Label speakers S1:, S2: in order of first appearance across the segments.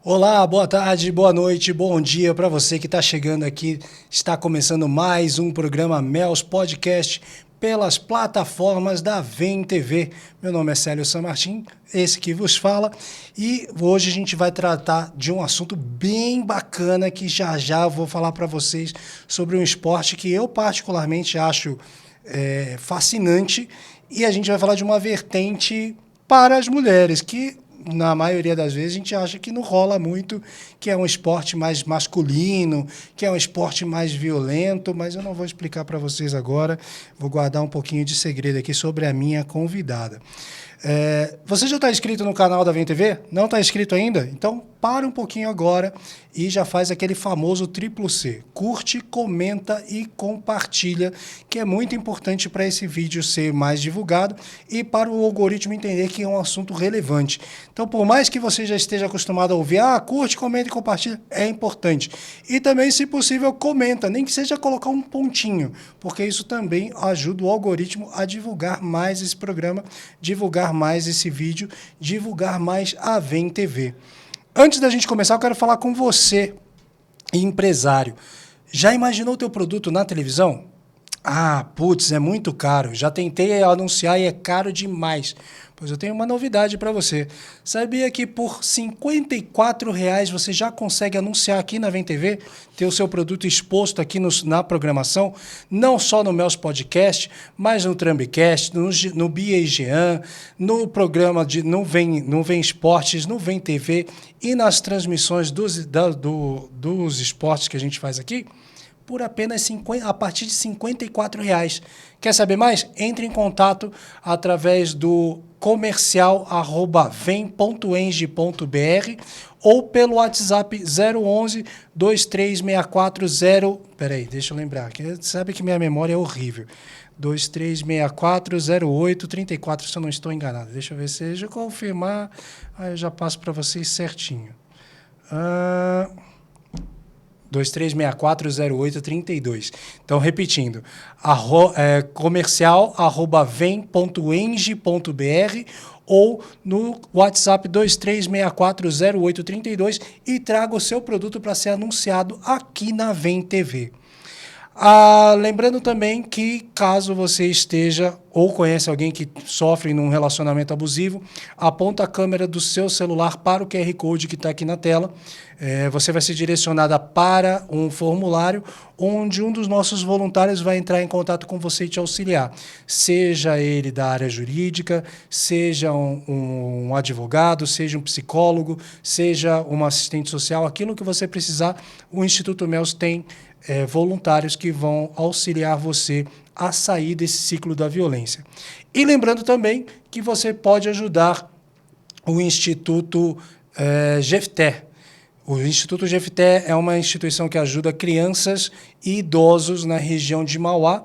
S1: Olá, boa tarde, boa noite, bom dia para você que está chegando aqui. Está começando mais um programa Mels Podcast pelas plataformas da Vem TV. Meu nome é Célio Sanmartin, esse que vos fala, e hoje a gente vai tratar de um assunto bem bacana que já vou falar para vocês sobre um esporte que eu particularmente acho fascinante, e a gente vai falar de uma vertente para as mulheres que na maioria das vezes a gente acha que não rola muito, que é um esporte mais masculino, que é um esporte mais violento, mas eu não vou explicar para vocês agora, vou guardar um pouquinho de segredo aqui sobre a minha convidada. Você já está inscrito no canal da Vem TV? Não está inscrito ainda? Então para um pouquinho agora e já faz aquele famoso triplo C. Curte, comenta e compartilha, que é muito importante para esse vídeo ser mais divulgado e para o algoritmo entender que é um assunto relevante. Então, por mais que você já esteja acostumado a ouvir, curte, comenta e compartilha, é importante. E também, se possível, comenta, nem que seja colocar um pontinho, porque isso também ajuda o algoritmo a divulgar mais esse programa, divulgar mais esse vídeo, divulgar mais a Vem TV. Antes da gente começar, eu quero falar com você, empresário. Já imaginou o teu produto na televisão? Putz, é muito caro. Já tentei anunciar e é caro demais. Pois eu tenho uma novidade para você. Sabia que por R$ 54,00 você já consegue anunciar aqui na Vem TV, ter o seu produto exposto aqui na programação, não só no Mels Podcast, mas no Trambicast, no BAGEAN, no programa no Vem Esportes, no Vem TV e nas transmissões dos esportes que a gente faz aqui, por apenas a partir de R$ 54,00. Quer saber mais? Entre em contato através do comercial@vem.eng.br ou pelo WhatsApp 011 2364 Peraí, deixa eu lembrar, que sabe que minha memória é horrível. 23640834, se eu não estou enganado. Deixa eu ver se eu confirmar, aí eu já passo para vocês certinho. 23640832. Então, repetindo, comercial@vem.eng.br ou no WhatsApp 23640832 e traga o seu produto para ser anunciado aqui na Vem TV. Lembrando também que, caso você esteja ou conhece alguém que sofre num relacionamento abusivo, aponta a câmera do seu celular para o QR Code que está aqui na tela. Você vai ser direcionada para um formulário onde um dos nossos voluntários vai entrar em contato com você e te auxiliar. Seja ele da área jurídica, seja um advogado, seja um psicólogo, seja uma assistente social, aquilo que você precisar, o Instituto Mels tem voluntários que vão auxiliar você a sair desse ciclo da violência. E lembrando também que você pode ajudar o Instituto Jefté. O Instituto Jefté é uma instituição que ajuda crianças e idosos na região de Mauá.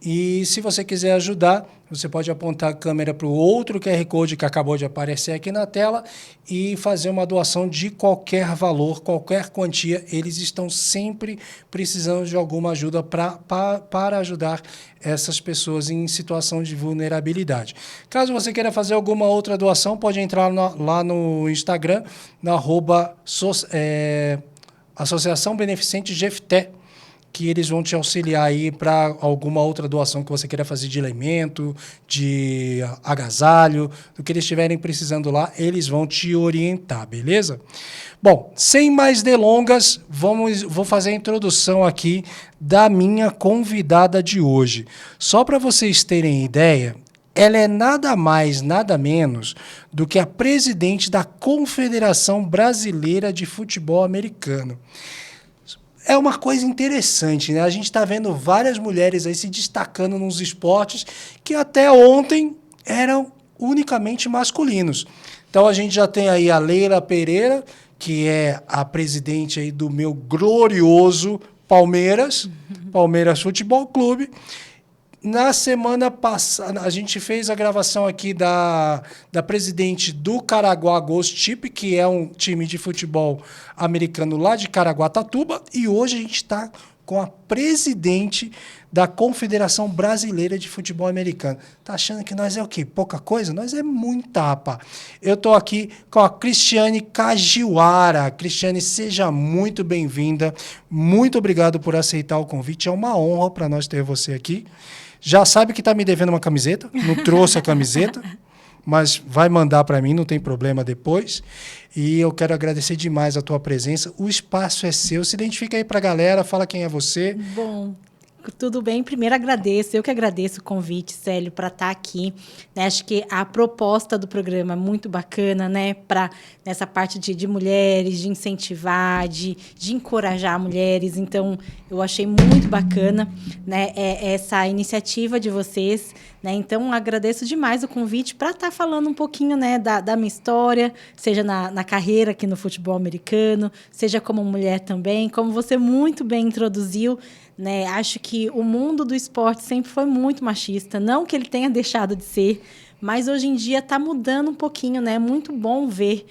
S1: E se você quiser ajudar, você pode apontar a câmera para o outro QR Code que acabou de aparecer aqui na tela e fazer uma doação de qualquer valor, qualquer quantia. Eles estão sempre precisando de alguma ajuda para ajudar essas pessoas em situação de vulnerabilidade. Caso você queira fazer alguma outra doação, pode entrar lá no Instagram, na Associação Beneficente Jefté, que eles vão te auxiliar aí para alguma outra doação que você queira fazer de alimento, de agasalho, do que eles estiverem precisando lá, eles vão te orientar, beleza? Bom, sem mais delongas, vou fazer a introdução aqui da minha convidada de hoje. Só para vocês terem ideia, ela é nada mais, nada menos do que a presidente da Confederação Brasileira de Futebol Americano. É uma coisa interessante, né? A gente está vendo várias mulheres aí se destacando nos esportes que até ontem eram unicamente masculinos. Então a gente já tem aí a Leila Pereira, que é a presidente aí do meu glorioso Palmeiras Futebol Clube. Na semana passada, a gente fez a gravação aqui da presidente do Caraguá Ghost Chip, que é um time de futebol americano lá de Caraguatatuba, e hoje a gente está com a presidente da Confederação Brasileira de Futebol Americano. Tá achando que nós é o quê? Pouca coisa? Nós é muita, rapaz. Eu tô aqui com a Cristiane Cagiwara. Cristiane, seja muito bem-vinda. Muito obrigado por aceitar o convite. É uma honra para nós ter você aqui. Já sabe que tá me devendo uma camiseta? Não trouxe a camiseta, mas vai mandar para mim, não tem problema depois. E eu quero agradecer demais a tua presença. O espaço é seu. Se identifica aí para a galera, fala quem é você.
S2: Bom, tudo bem. Primeiro agradeço, eu que agradeço o convite, Célio, para estar aqui. Né? Acho que a proposta do programa é muito bacana, né? Nessa parte de mulheres, de incentivar, de encorajar mulheres. Então, eu achei muito bacana, né? Essa iniciativa de vocês. Né? Então, agradeço demais o convite para estar falando um pouquinho, né, da minha história, seja na carreira aqui no futebol americano, seja como mulher também, como você muito bem introduziu. Né? Acho que o mundo do esporte sempre foi muito machista, não que ele tenha deixado de ser, mas hoje em dia está mudando um pouquinho, né? É muito bom ver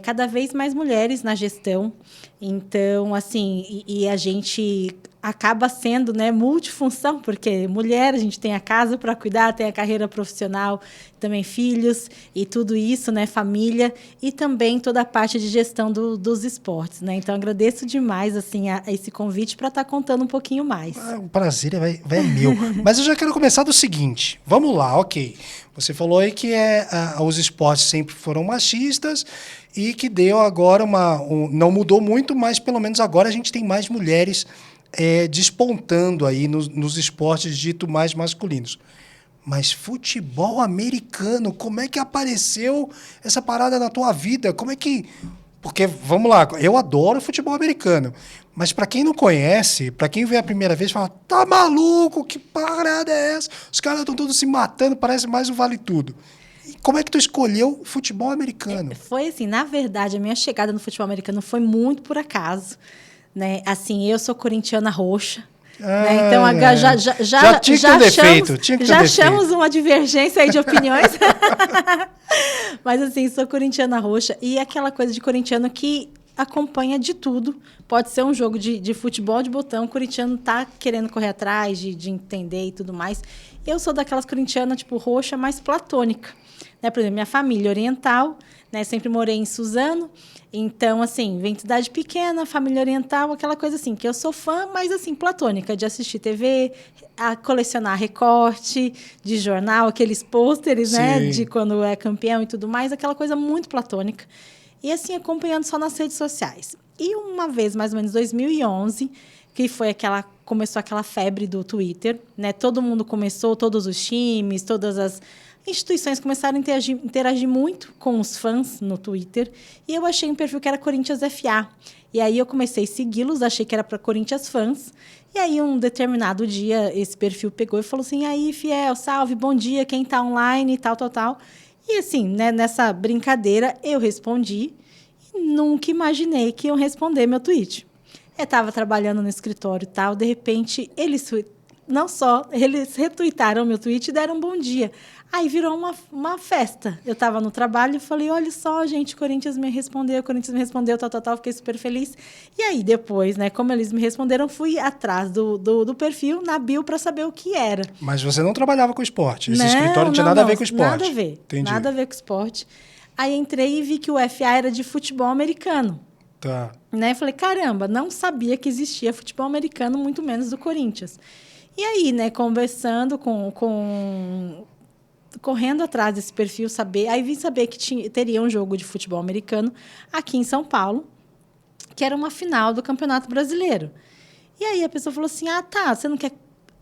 S2: cada vez mais mulheres na gestão. Então, assim, e a gente acaba sendo, né, multifunção, porque mulher, a gente tem a casa para cuidar, tem a carreira profissional, também filhos e tudo isso, né, família, e também toda a parte de gestão dos esportes, né? Então, agradeço demais, assim, a esse convite para estar contando um pouquinho mais.
S1: O prazer é meu. Mas eu já quero começar do seguinte. Vamos lá, ok. Você falou aí que os esportes sempre foram machistas e que deu agora não mudou muito, mas pelo menos agora a gente tem mais mulheres despontando aí nos esportes dito mais masculinos. Mas futebol americano, como é que apareceu essa parada na tua vida? Como é que... Porque, vamos lá, eu adoro futebol americano, mas para quem não conhece, para quem vê a primeira vez, fala, tá maluco, que parada é essa? Os caras estão todos se matando, parece mais um vale tudo. E como é que tu escolheu futebol americano?
S2: Foi assim, na verdade, a minha chegada no futebol americano foi muito por acaso. Né? Assim, eu sou corintiana roxa. Né? Então, já achamos uma divergência aí de opiniões. Mas, assim, sou corintiana roxa. E aquela coisa de corintiano que acompanha de tudo. Pode ser um jogo de futebol de botão. O corintiano tá querendo correr atrás, de entender e tudo mais. Eu sou daquelas corintianas, tipo, roxa, mais platônica. Né? Por exemplo, minha família oriental, né? Sempre morei em Suzano. Então, assim, vem de cidade pequena, família oriental, aquela coisa assim, que eu sou fã, mas, assim, platônica, de assistir TV, a colecionar recorte de jornal, aqueles pôsteres, né, de quando é campeão e tudo mais, aquela coisa muito platônica. E, assim, acompanhando só nas redes sociais. E uma vez, mais ou menos, 2011, que foi começou aquela febre do Twitter, né, todo mundo começou, todos os times, todas as instituições começaram a interagir muito com os fãs no Twitter e eu achei um perfil que era Corinthians FA. E aí eu comecei a segui-los, achei que era para Corinthians fãs. E aí, um determinado dia, esse perfil pegou e falou assim, aí, fiel, salve, bom dia, quem está online, tal, tal, tal. E assim, né, nessa brincadeira, eu respondi e nunca imaginei que iam responder meu tweet. Eu estava trabalhando no escritório e tal, de repente, eles retuitaram meu tweet e deram um bom dia. Aí virou uma festa. Eu estava no trabalho e falei, olha só, gente, o Corinthians me respondeu, tal, tal, tal, fiquei super feliz. E aí, depois, né, como eles me responderam, fui atrás do perfil, na bio, para saber o que era.
S1: Mas você não trabalhava com esporte? Esse escritório não tinha nada a ver com esporte?
S2: Nada a ver. Entendi. Nada a ver com esporte. Aí entrei e vi que o FA era de futebol americano.
S1: Tá.
S2: Né? Falei, caramba, não sabia que existia futebol americano, muito menos do Corinthians. E aí, né, conversando correndo atrás desse perfil, aí vim saber que teria um jogo de futebol americano aqui em São Paulo, que era uma final do Campeonato Brasileiro. E aí a pessoa falou assim, tá, você não quer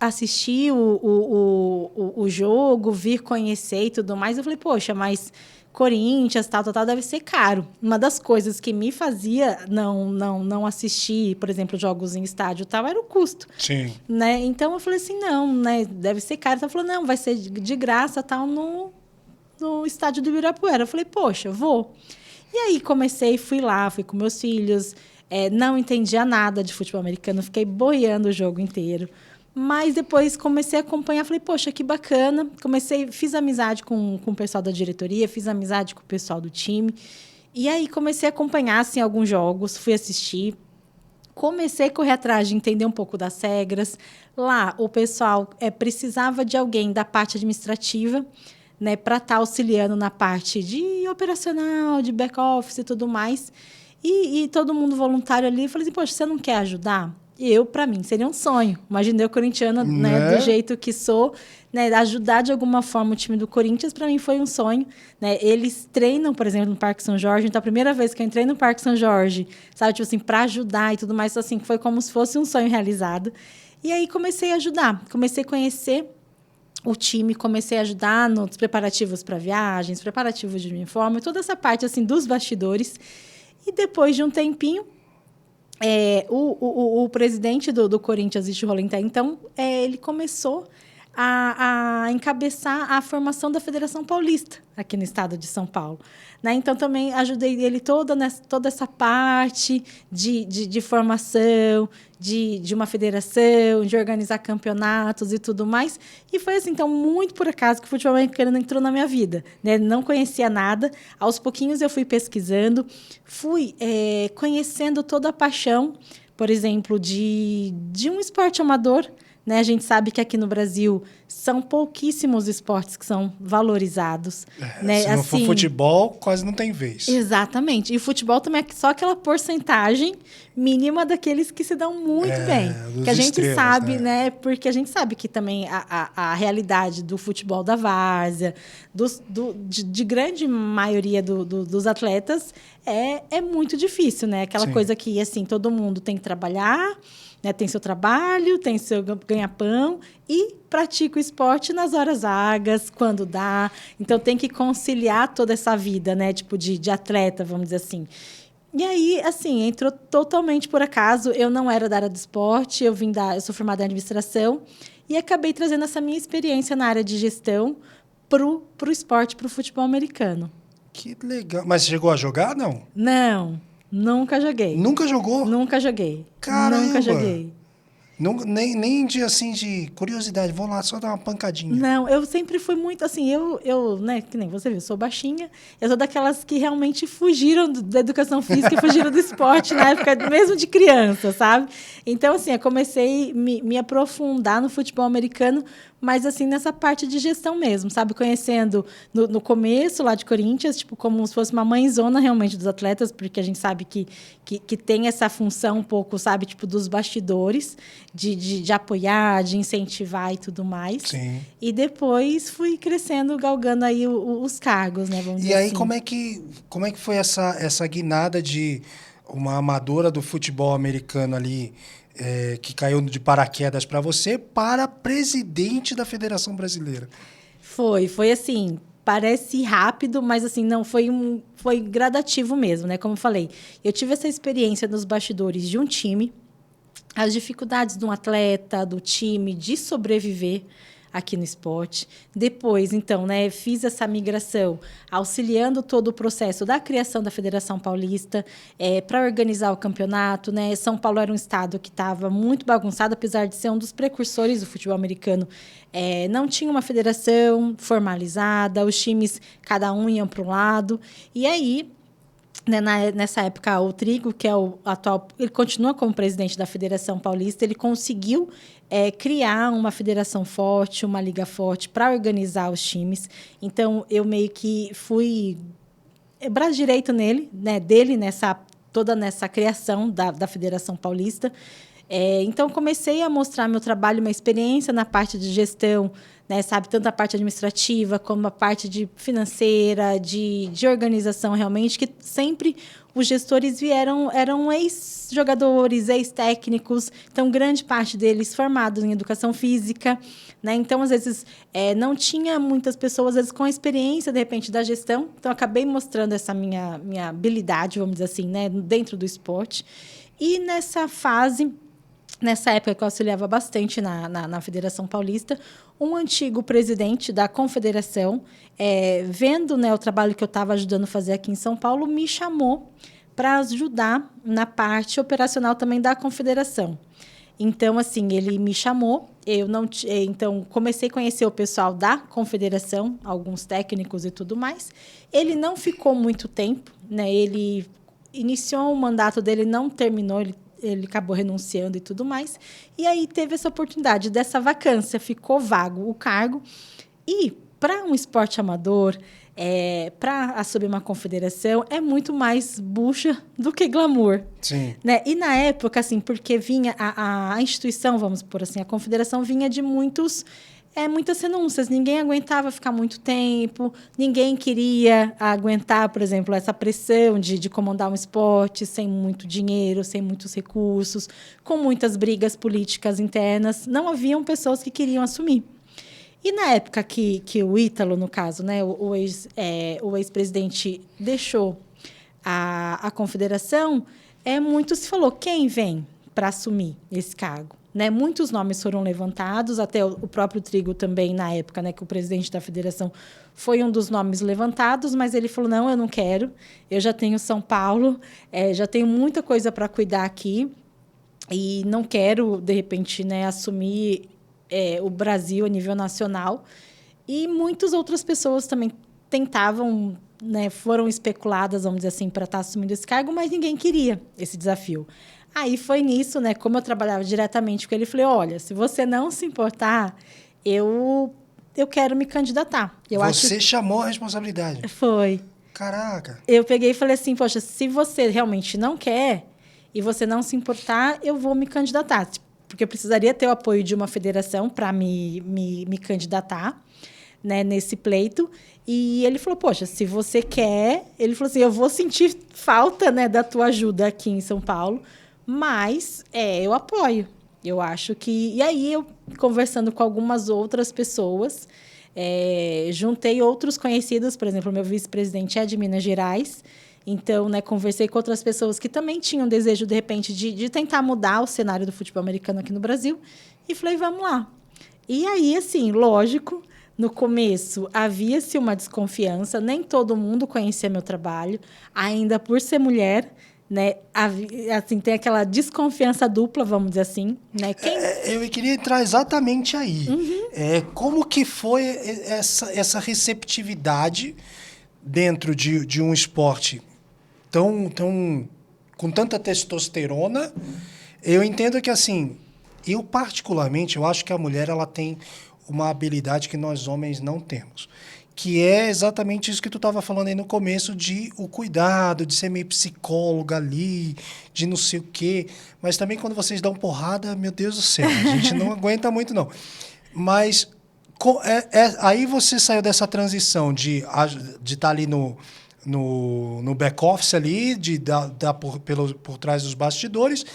S2: assistir o jogo, vir conhecer e tudo mais? Eu falei, poxa, mas Corinthians, tal, deve ser caro. Uma das coisas que me fazia não assistir, por exemplo, jogos em estádio tal, era o custo.
S1: Sim.
S2: Né? Então, eu falei assim, não, né, deve ser caro. Ela falou, não, vai ser de graça tal, no estádio do Ibirapuera. Eu falei, poxa, vou. E aí, fui lá, fui com meus filhos, não entendia nada de futebol americano, fiquei boiando o jogo inteiro. Mas depois comecei a acompanhar, falei, poxa, que bacana. Fiz amizade com o pessoal da diretoria, fiz amizade com o pessoal do time. E aí comecei a acompanhar assim, alguns jogos, fui assistir. comecei a correr atrás de entender um pouco das regras. Lá, o pessoal precisava de alguém da parte administrativa, né, para estar auxiliando na parte de operacional, de back-office e tudo mais. E todo mundo voluntário ali. Eu falei assim, poxa, você não quer ajudar? Para mim, seria um sonho. Imaginei o corintiano, né, do jeito que sou, né, ajudar de alguma forma o time do Corinthians, para mim foi um sonho. Né? Eles treinam, por exemplo, no Parque São Jorge. Então, a primeira vez que eu entrei no Parque São Jorge, sabe, tipo assim, para ajudar e tudo mais, assim, foi como se fosse um sonho realizado. E aí comecei a ajudar, comecei a conhecer o time, comecei a ajudar nos preparativos para viagens, preparativos de uniforme, toda essa parte assim dos bastidores. E depois de um tempinho, o presidente do Corinthians, Ichi Rolenta, então, ele começou a encabeçar a formação da Federação Paulista aqui no estado de São Paulo. Né? Então, também ajudei ele toda essa parte de formação, de uma federação, de organizar campeonatos e tudo mais. E foi assim, então, muito por acaso que o futebol americano entrou na minha vida. Né? Não conhecia nada. Aos pouquinhos eu fui pesquisando, fui conhecendo toda a paixão, por exemplo, de um esporte amador. Né? A gente sabe que aqui no Brasil são pouquíssimos esportes que são valorizados. Né?
S1: Se não for futebol, quase não tem vez.
S2: Exatamente. E o futebol também é só aquela porcentagem mínima daqueles que se dão muito bem. Que a gente sabe, né? Porque a gente sabe que também a realidade do futebol da várzea, de grande maioria dos atletas, é muito difícil, né? Aquela coisa que, assim, todo mundo tem que trabalhar, né, tem seu trabalho, tem seu ganha-pão e pratica o esporte nas horas vagas, quando dá. Então, tem que conciliar toda essa vida, né, tipo de atleta, vamos dizer assim. E aí, assim, entrou totalmente por acaso. Eu não era da área do esporte, eu sou formada em administração e acabei trazendo essa minha experiência na área de gestão pro esporte, pro futebol americano.
S1: Que legal. Mas você chegou a jogar, não?
S2: Não. Nunca joguei.
S1: Nunca jogou?
S2: Nunca joguei.
S1: Caramba!
S2: Nunca joguei.
S1: Nem de curiosidade, vou lá só dar uma pancadinha.
S2: Não, eu sempre fui muito assim, né, que nem você viu, sou baixinha, eu sou daquelas que realmente fugiram da educação física e fugiram do esporte na época mesmo de criança, sabe? Então, assim, eu comecei a me aprofundar no futebol americano, mas assim, nessa parte de gestão mesmo, sabe? Conhecendo no começo lá de Corinthians, tipo, como se fosse uma mãezona realmente dos atletas, porque a gente sabe que tem essa função um pouco, sabe, tipo, dos bastidores, de apoiar, de incentivar e tudo mais.
S1: Sim.
S2: E depois fui crescendo, galgando aí os cargos, né? Vamos dizer
S1: aí,
S2: assim.
S1: como é que foi essa guinada de uma amadora do futebol americano ali, que caiu de paraquedas para você, para presidente da Federação Brasileira?
S2: Foi assim, parece rápido, mas assim, não, foi gradativo mesmo, né? Como eu falei, eu tive essa experiência nos bastidores de um time, as dificuldades de um atleta, do time, de sobreviver aqui no esporte. Depois, então, né, fiz essa migração, auxiliando todo o processo da criação da Federação Paulista, para organizar o campeonato. Né? São Paulo era um estado que estava muito bagunçado, apesar de ser um dos precursores do futebol americano. Não tinha uma federação formalizada, os times, cada um iam para um lado. E aí, né, nessa época, o Trigo, que é o atual, ele continua como presidente da Federação Paulista, ele conseguiu criar uma federação forte, uma liga forte para organizar os times. Então, eu meio que fui braço direito dele toda nessa criação da Federação Paulista. Então, comecei a mostrar meu trabalho, minha experiência na parte de gestão, né, sabe, tanto a parte administrativa como a parte de financeira, de organização, realmente, que sempre os gestores eram ex-jogadores, ex-técnicos, então, grande parte deles formados em educação física. Né? Então, às vezes, não tinha muitas pessoas, às vezes, com experiência, de repente, da gestão. Então, acabei mostrando essa minha habilidade, vamos dizer assim, né, dentro do esporte. E nessa época que eu auxiliava bastante na Federação Paulista, um antigo presidente da Confederação, vendo, né, o trabalho que eu estava ajudando a fazer aqui em São Paulo, me chamou para ajudar na parte operacional também da Confederação. Então, assim, ele me chamou, então, comecei a conhecer o pessoal da Confederação, alguns técnicos e tudo mais. Ele não ficou muito tempo, né? Ele iniciou o mandato dele, não terminou, ele acabou renunciando e tudo mais. E aí teve essa oportunidade dessa vacância, ficou vago o cargo. E para um esporte amador, para assumir uma confederação, é muito mais bucha do que glamour.
S1: Sim.
S2: Né? E na época, assim, porque vinha a instituição, vamos por assim, a confederação vinha de muitas renúncias. Ninguém aguentava ficar muito tempo, ninguém queria aguentar, por exemplo, essa pressão de comandar um esporte sem muito dinheiro, sem muitos recursos, com muitas brigas políticas internas. Não haviam pessoas que queriam assumir. E na época que o Ítalo, no caso, né, o ex-presidente deixou a confederação, muito se falou, quem vem para assumir esse cargo? Né? Muitos nomes foram levantados, até o próprio Trigo também, na época, né, que o presidente da federação foi um dos nomes levantados, mas ele falou, não, eu não quero, eu já tenho São Paulo, já tenho muita coisa para cuidar aqui, e não quero, de repente, né, assumir o Brasil a nível nacional. E muitas outras pessoas também tentavam, né, foram especuladas, vamos dizer assim, para estar assumindo esse cargo, mas ninguém queria esse desafio. Aí foi nisso, né, como eu trabalhava diretamente com ele, falei, olha, se você não se importar, eu quero me candidatar.
S1: Você chamou a responsabilidade.
S2: Foi.
S1: Caraca.
S2: Eu peguei e falei assim, poxa, se você realmente não quer e você não se importar, eu vou me candidatar. Porque eu precisaria ter o apoio de uma federação para me candidatar, né, nesse pleito. E ele falou, poxa, se você quer... Ele falou assim, eu vou sentir falta, né, da tua ajuda aqui em São Paulo, mas eu apoio. Eu acho que... E aí, eu conversando com algumas outras pessoas, juntei outros conhecidos, por exemplo, o meu vice-presidente é de Minas Gerais. Então, né, conversei com outras pessoas que também tinham desejo, de repente, de tentar mudar o cenário do futebol americano aqui no Brasil. E falei, vamos lá. E aí, assim, lógico, no começo havia-se uma desconfiança, nem todo mundo conhecia meu trabalho, ainda por ser mulher, né, assim, tem aquela desconfiança dupla, vamos dizer assim. Né?
S1: Eu queria entrar exatamente aí. Como que foi essa receptividade dentro de um esporte com tanta testosterona? Eu entendo que, assim, eu particularmente, eu acho que a mulher ela tem uma habilidade que nós homens não temos, que é exatamente isso que tu estava falando aí no começo, de o cuidado, de ser meio psicóloga ali, de não sei o quê. Mas também quando vocês dão porrada, meu Deus do céu, a gente não aguenta muito, não. Mas aí você saiu dessa transição de estar ali no back-office ali, de dar por trás dos bastidores,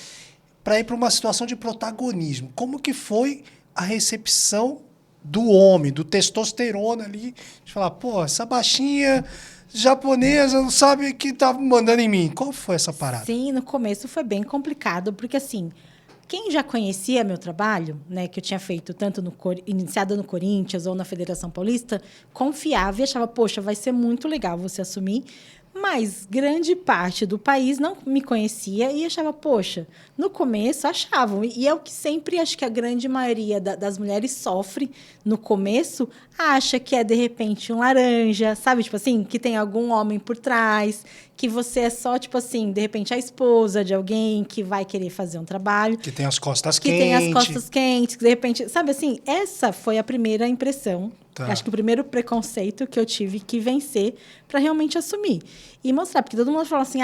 S1: para ir para uma situação de protagonismo. Como que foi a recepção do homem, do testosterona ali, de falar, pô, essa baixinha japonesa não sabe que tá mandando em mim. Qual foi essa parada?
S2: Sim, no começo foi bem complicado, porque assim, quem já conhecia meu trabalho, né, que eu tinha feito tanto iniciado no Corinthians ou na Federação Paulista, confiava e achava, poxa, vai ser muito legal você assumir. Mas grande parte do país não me conhecia e achava, poxa, no começo achavam. E é o que sempre acho que a grande maioria das mulheres sofre no começo, acha que é, de repente, um laranja, sabe? Tipo assim, que tem algum homem por trás, que você é só, tipo assim, de repente, a esposa de alguém que vai querer fazer um trabalho.
S1: Que tem as costas quentes.
S2: Que tem as costas quentes, que de repente... Sabe assim, essa foi a primeira impressão. Tá. Acho que o primeiro preconceito que eu tive que vencer para realmente assumir. E mostrar, porque todo mundo fala assim,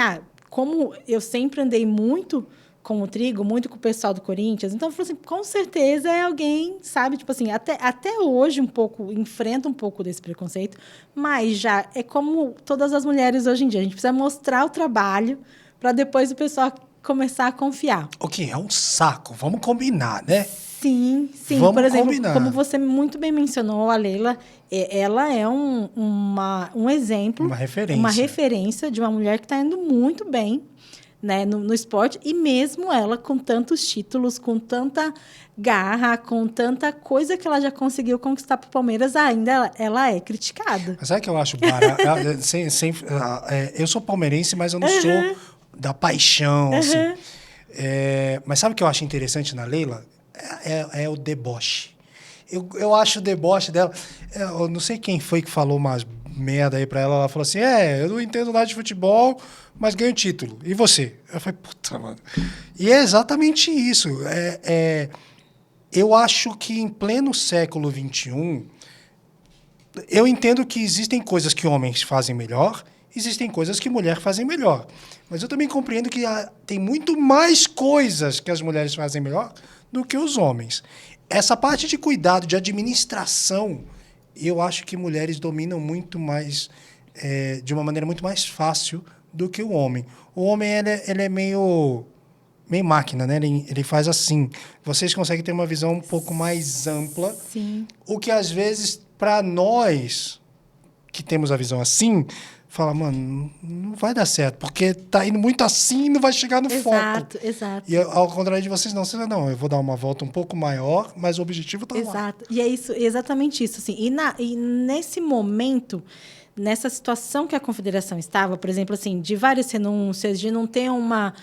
S2: como eu sempre andei muito com o Trigo, muito com o pessoal do Corinthians, então eu falo assim, com certeza é alguém, sabe? Tipo assim, até hoje enfrenta um pouco desse preconceito, mas já é como todas as mulheres hoje em dia. A gente precisa mostrar o trabalho para depois o pessoal começar a confiar.
S1: O que é um saco, vamos combinar, né?
S2: Sim.
S1: Vamos
S2: por exemplo,
S1: combinar.
S2: Como você muito bem mencionou, a Leila, ela é um exemplo, uma referência de uma mulher que está indo muito bem, né, no esporte, e mesmo ela com tantos títulos, com tanta garra, com tanta coisa que ela já conseguiu conquistar para o Palmeiras, ainda ela é criticada.
S1: Mas sabe o que eu acho barato? Eu sou palmeirense, mas eu não sou da paixão, assim. Mas sabe o que eu acho interessante na Leila? É o deboche. Eu acho o deboche dela... Eu não sei quem foi que falou merda aí pra ela. Ela falou assim, eu não entendo nada de futebol, mas ganho título. E você? Eu falei, puta, mano. E é exatamente isso. Eu acho que em pleno século XXI, eu entendo que existem coisas que homens fazem melhor, existem coisas que mulheres fazem melhor. Mas eu também compreendo que tem muito mais coisas que as mulheres fazem melhor do que os homens. Essa parte de cuidado, de administração, eu acho que mulheres dominam muito mais, de uma maneira muito mais fácil do que o homem. O homem ele é meio máquina, né? Ele faz assim. Vocês conseguem ter uma visão um pouco mais ampla.
S2: Sim.
S1: O que, às vezes, para nós que temos a visão assim, fala, mano, não vai dar certo, porque tá indo muito assim e não vai chegar no foco.
S2: Exato.
S1: E ao contrário de vocês, não, eu vou dar uma volta um pouco maior, mas o objetivo tá lá.
S2: Exato. E é isso, exatamente isso. Assim. E nesse momento, nessa situação que a confederação estava, por exemplo, assim, de várias renúncias, de não ter uma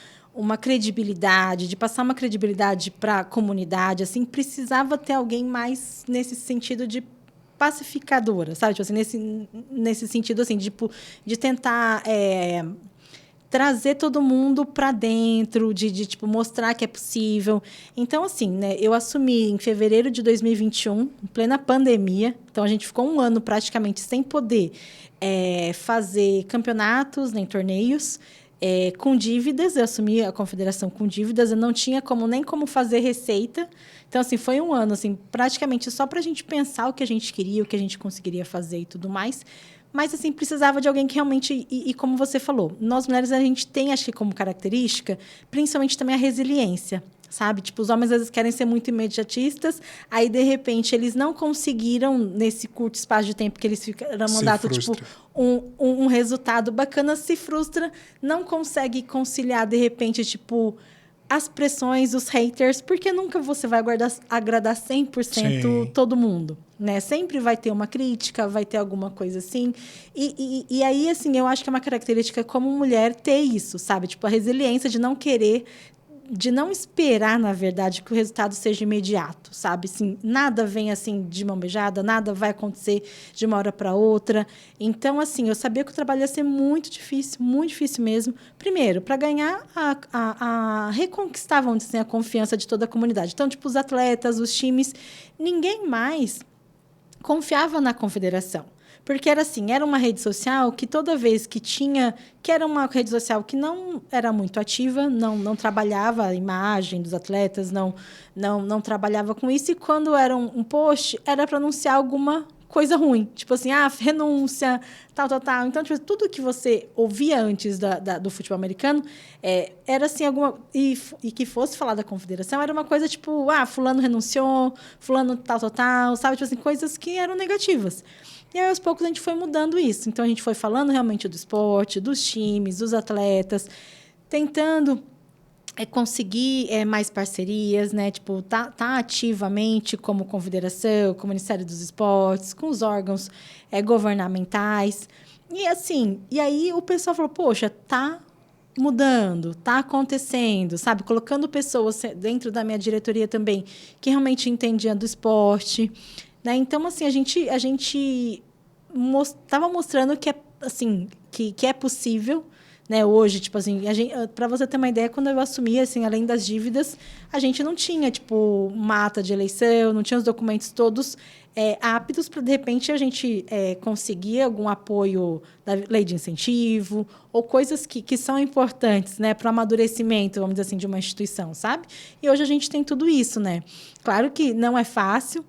S2: credibilidade, de passar uma credibilidade para a comunidade, assim, precisava ter alguém mais nesse sentido de pacificadora, sabe? Tipo assim, nesse sentido, assim, de tentar trazer todo mundo para dentro, de tipo, mostrar que é possível. Então, assim, né, eu assumi em fevereiro de 2021, em plena pandemia. Então, a gente ficou um ano praticamente sem poder fazer campeonatos nem torneios. Com dívidas, eu assumi a confederação com dívidas, eu não tinha nem como fazer receita. Então, assim, foi um ano, assim, praticamente só para a gente pensar o que a gente queria, o que a gente conseguiria fazer e tudo mais. Mas, assim, precisava de alguém que realmente... E como você falou, nós mulheres, a gente tem, acho que como característica, principalmente também a resiliência, sabe? Tipo, os homens, às vezes, querem ser muito imediatistas, aí, de repente, eles não conseguiram, nesse curto espaço de tempo que eles ficaram mandato, tipo, um resultado bacana, se frustra, não consegue conciliar, de repente, tipo... as pressões, os haters, porque nunca você vai agradar 100%
S1: Sim.
S2: todo mundo, né? Sempre vai ter uma crítica, vai ter alguma coisa assim. E aí, assim, eu acho que é uma característica como mulher ter isso, sabe? Tipo, a resiliência de não querer, de não esperar, na verdade, que o resultado seja imediato, sabe? Assim, nada vem assim de mão beijada, nada vai acontecer de uma hora para outra. Então, assim, eu sabia que o trabalho ia ser muito difícil mesmo. Primeiro, para ganhar reconquistar, vamos dizer assim, a confiança de toda a comunidade. Então, tipo, os atletas, os times, ninguém mais confiava na confederação. Porque era assim, era uma rede social que toda vez que era uma rede social que não era muito ativa, não trabalhava a imagem dos atletas, não trabalhava com isso, e quando era um post, era para anunciar alguma coisa ruim. Tipo assim, renúncia, tal. Então, tipo, tudo que você ouvia antes do futebol americano era assim, e que fosse falar da confederação, era uma coisa tipo, fulano renunciou, fulano tal, sabe? Tipo assim, coisas que eram negativas. E aí, aos poucos, a gente foi mudando isso. Então, a gente foi falando realmente do esporte, dos times, dos atletas, tentando conseguir mais parcerias, né? Tipo, tá ativamente como confederação, com o Ministério dos Esportes, com os órgãos governamentais. E assim, e aí o pessoal falou, poxa, tá mudando, tá acontecendo, sabe? Colocando pessoas dentro da minha diretoria também que realmente entendiam do esporte, né? Então, assim, a gente estava mostrando que é possível, né? Hoje, tipo assim, para você ter uma ideia, quando eu assumi, assim, além das dívidas, a gente não tinha, tipo, uma ata de eleição, não tinha os documentos todos aptos para, de repente, a gente conseguir algum apoio da lei de incentivo ou coisas que são importantes, né, para o amadurecimento, vamos dizer assim, de uma instituição, sabe? E hoje a gente tem tudo isso, né? Claro que não é fácil.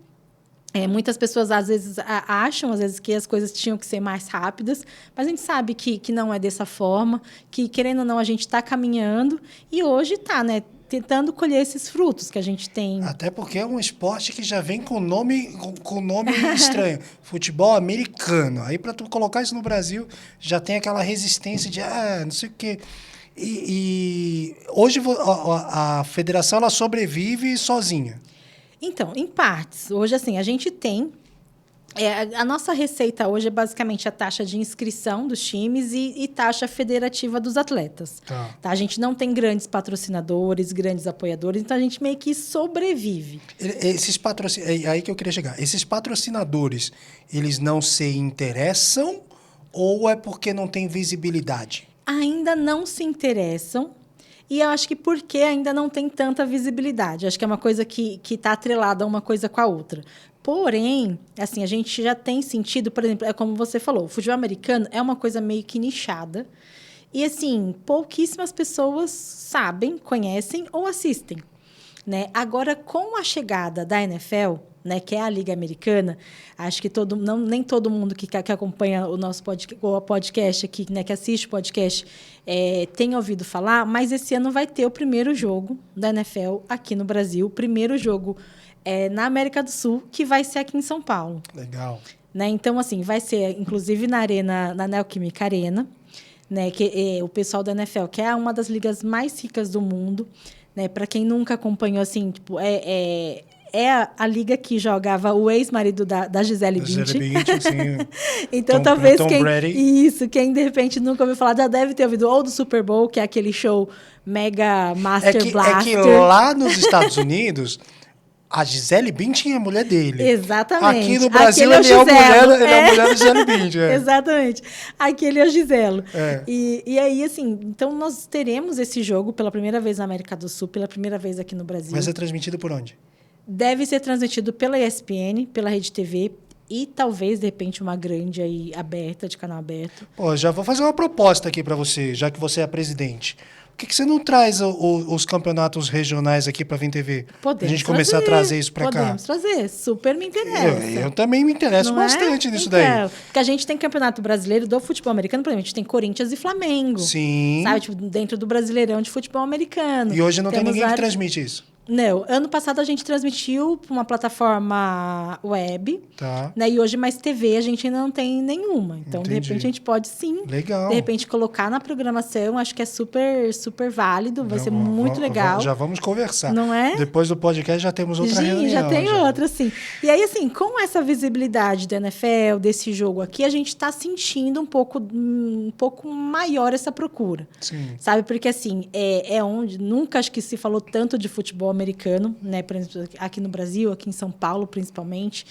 S2: Muitas pessoas, às vezes, acham, às vezes, que as coisas tinham que ser mais rápidas, mas a gente sabe que não é dessa forma, que, querendo ou não, a gente está caminhando e hoje está, né, tentando colher esses frutos que a gente tem.
S1: Até porque é um esporte que já vem com nome estranho. Futebol americano. Aí, para tu colocar isso no Brasil, já tem aquela resistência de, não sei o quê. E hoje a federação ela sobrevive sozinha.
S2: Então, em partes. Hoje, assim, a gente tem... a nossa receita hoje é basicamente a taxa de inscrição dos times e taxa federativa dos atletas.
S1: Tá.
S2: A gente não tem grandes patrocinadores, grandes apoiadores, então a gente meio que sobrevive.
S1: É aí que eu queria chegar. Esses patrocinadores, eles não se interessam Ou é porque não tem visibilidade?
S2: Ainda não se interessam. E eu acho que porque ainda não tem tanta visibilidade. Acho que é uma coisa que está atrelada uma coisa com a outra. Porém, assim, a gente já tem sentido, por exemplo, é como você falou, o futebol americano é uma coisa meio que nichada. E, assim, pouquíssimas pessoas sabem, conhecem ou assistem. Né? Agora, com a chegada da NFL, né, que é a Liga Americana, acho que nem todo mundo que acompanha o nosso podcast aqui, né, que assiste o podcast, tem ouvido falar, mas esse ano vai ter o primeiro jogo da NFL aqui no Brasil, o primeiro jogo na América do Sul, que vai ser aqui em São Paulo.
S1: Legal.
S2: Né? Então, assim, vai ser, inclusive, na Neoquímica Arena, né, que o pessoal da NFL, que é uma das ligas mais ricas do mundo, né, para quem nunca acompanhou, assim, tipo, a liga que jogava o ex-marido da Gisele Bündchen.
S1: Sim.
S2: Então, talvez
S1: Tom Brady.
S2: quem de repente nunca ouviu falar, já deve ter ouvido ou do Super Bowl, que é aquele show Mega Master Blaster.
S1: É que lá nos Estados Unidos, a Gisele Bündchen é a mulher dele.
S2: Exatamente.
S1: Aqui no Brasil, ele é a mulher da Gisele Bündchen.
S2: Exatamente. Aquele é o Giselo. E aí, assim, então nós teremos esse jogo pela primeira vez na América do Sul, pela primeira vez aqui no Brasil.
S1: Vai ser transmitido por onde?
S2: Deve ser transmitido pela ESPN, pela Rede TV e talvez, de repente, uma grande aí aberta, de canal aberto.
S1: Pô, já vou fazer uma proposta aqui para você, já que você é presidente. Por que você não traz os campeonatos regionais aqui para a Vem TV?
S2: Podemos
S1: a gente começar a trazer isso para cá.
S2: Podemos trazer, super me interessa.
S1: Eu também me interesso bastante nisso daí.
S2: Porque a gente tem campeonato brasileiro do futebol americano, por exemplo, a gente tem Corinthians e Flamengo.
S1: Sim.
S2: Sabe, tipo, dentro do Brasileirão de futebol americano.
S1: E hoje não tem ninguém que transmite isso.
S2: Não, ano passado a gente transmitiu para uma plataforma web,
S1: tá.
S2: Né? E hoje mais TV a gente ainda não tem nenhuma. Então,
S1: Entendi.
S2: De repente, a gente pode sim,
S1: legal.
S2: De repente, colocar na programação. Acho que é super, super válido, vai ser muito legal.
S1: Já vamos conversar.
S2: Não é?
S1: Depois do podcast já temos outra reunião.
S2: Já tem outra, sim. E aí, assim, com essa visibilidade da NFL, desse jogo aqui, a gente está sentindo um pouco maior essa procura.
S1: Sim.
S2: Sabe? Porque, assim, é onde nunca acho que se falou tanto de futebol americano, né? Por exemplo, aqui no Brasil, aqui em São Paulo, principalmente.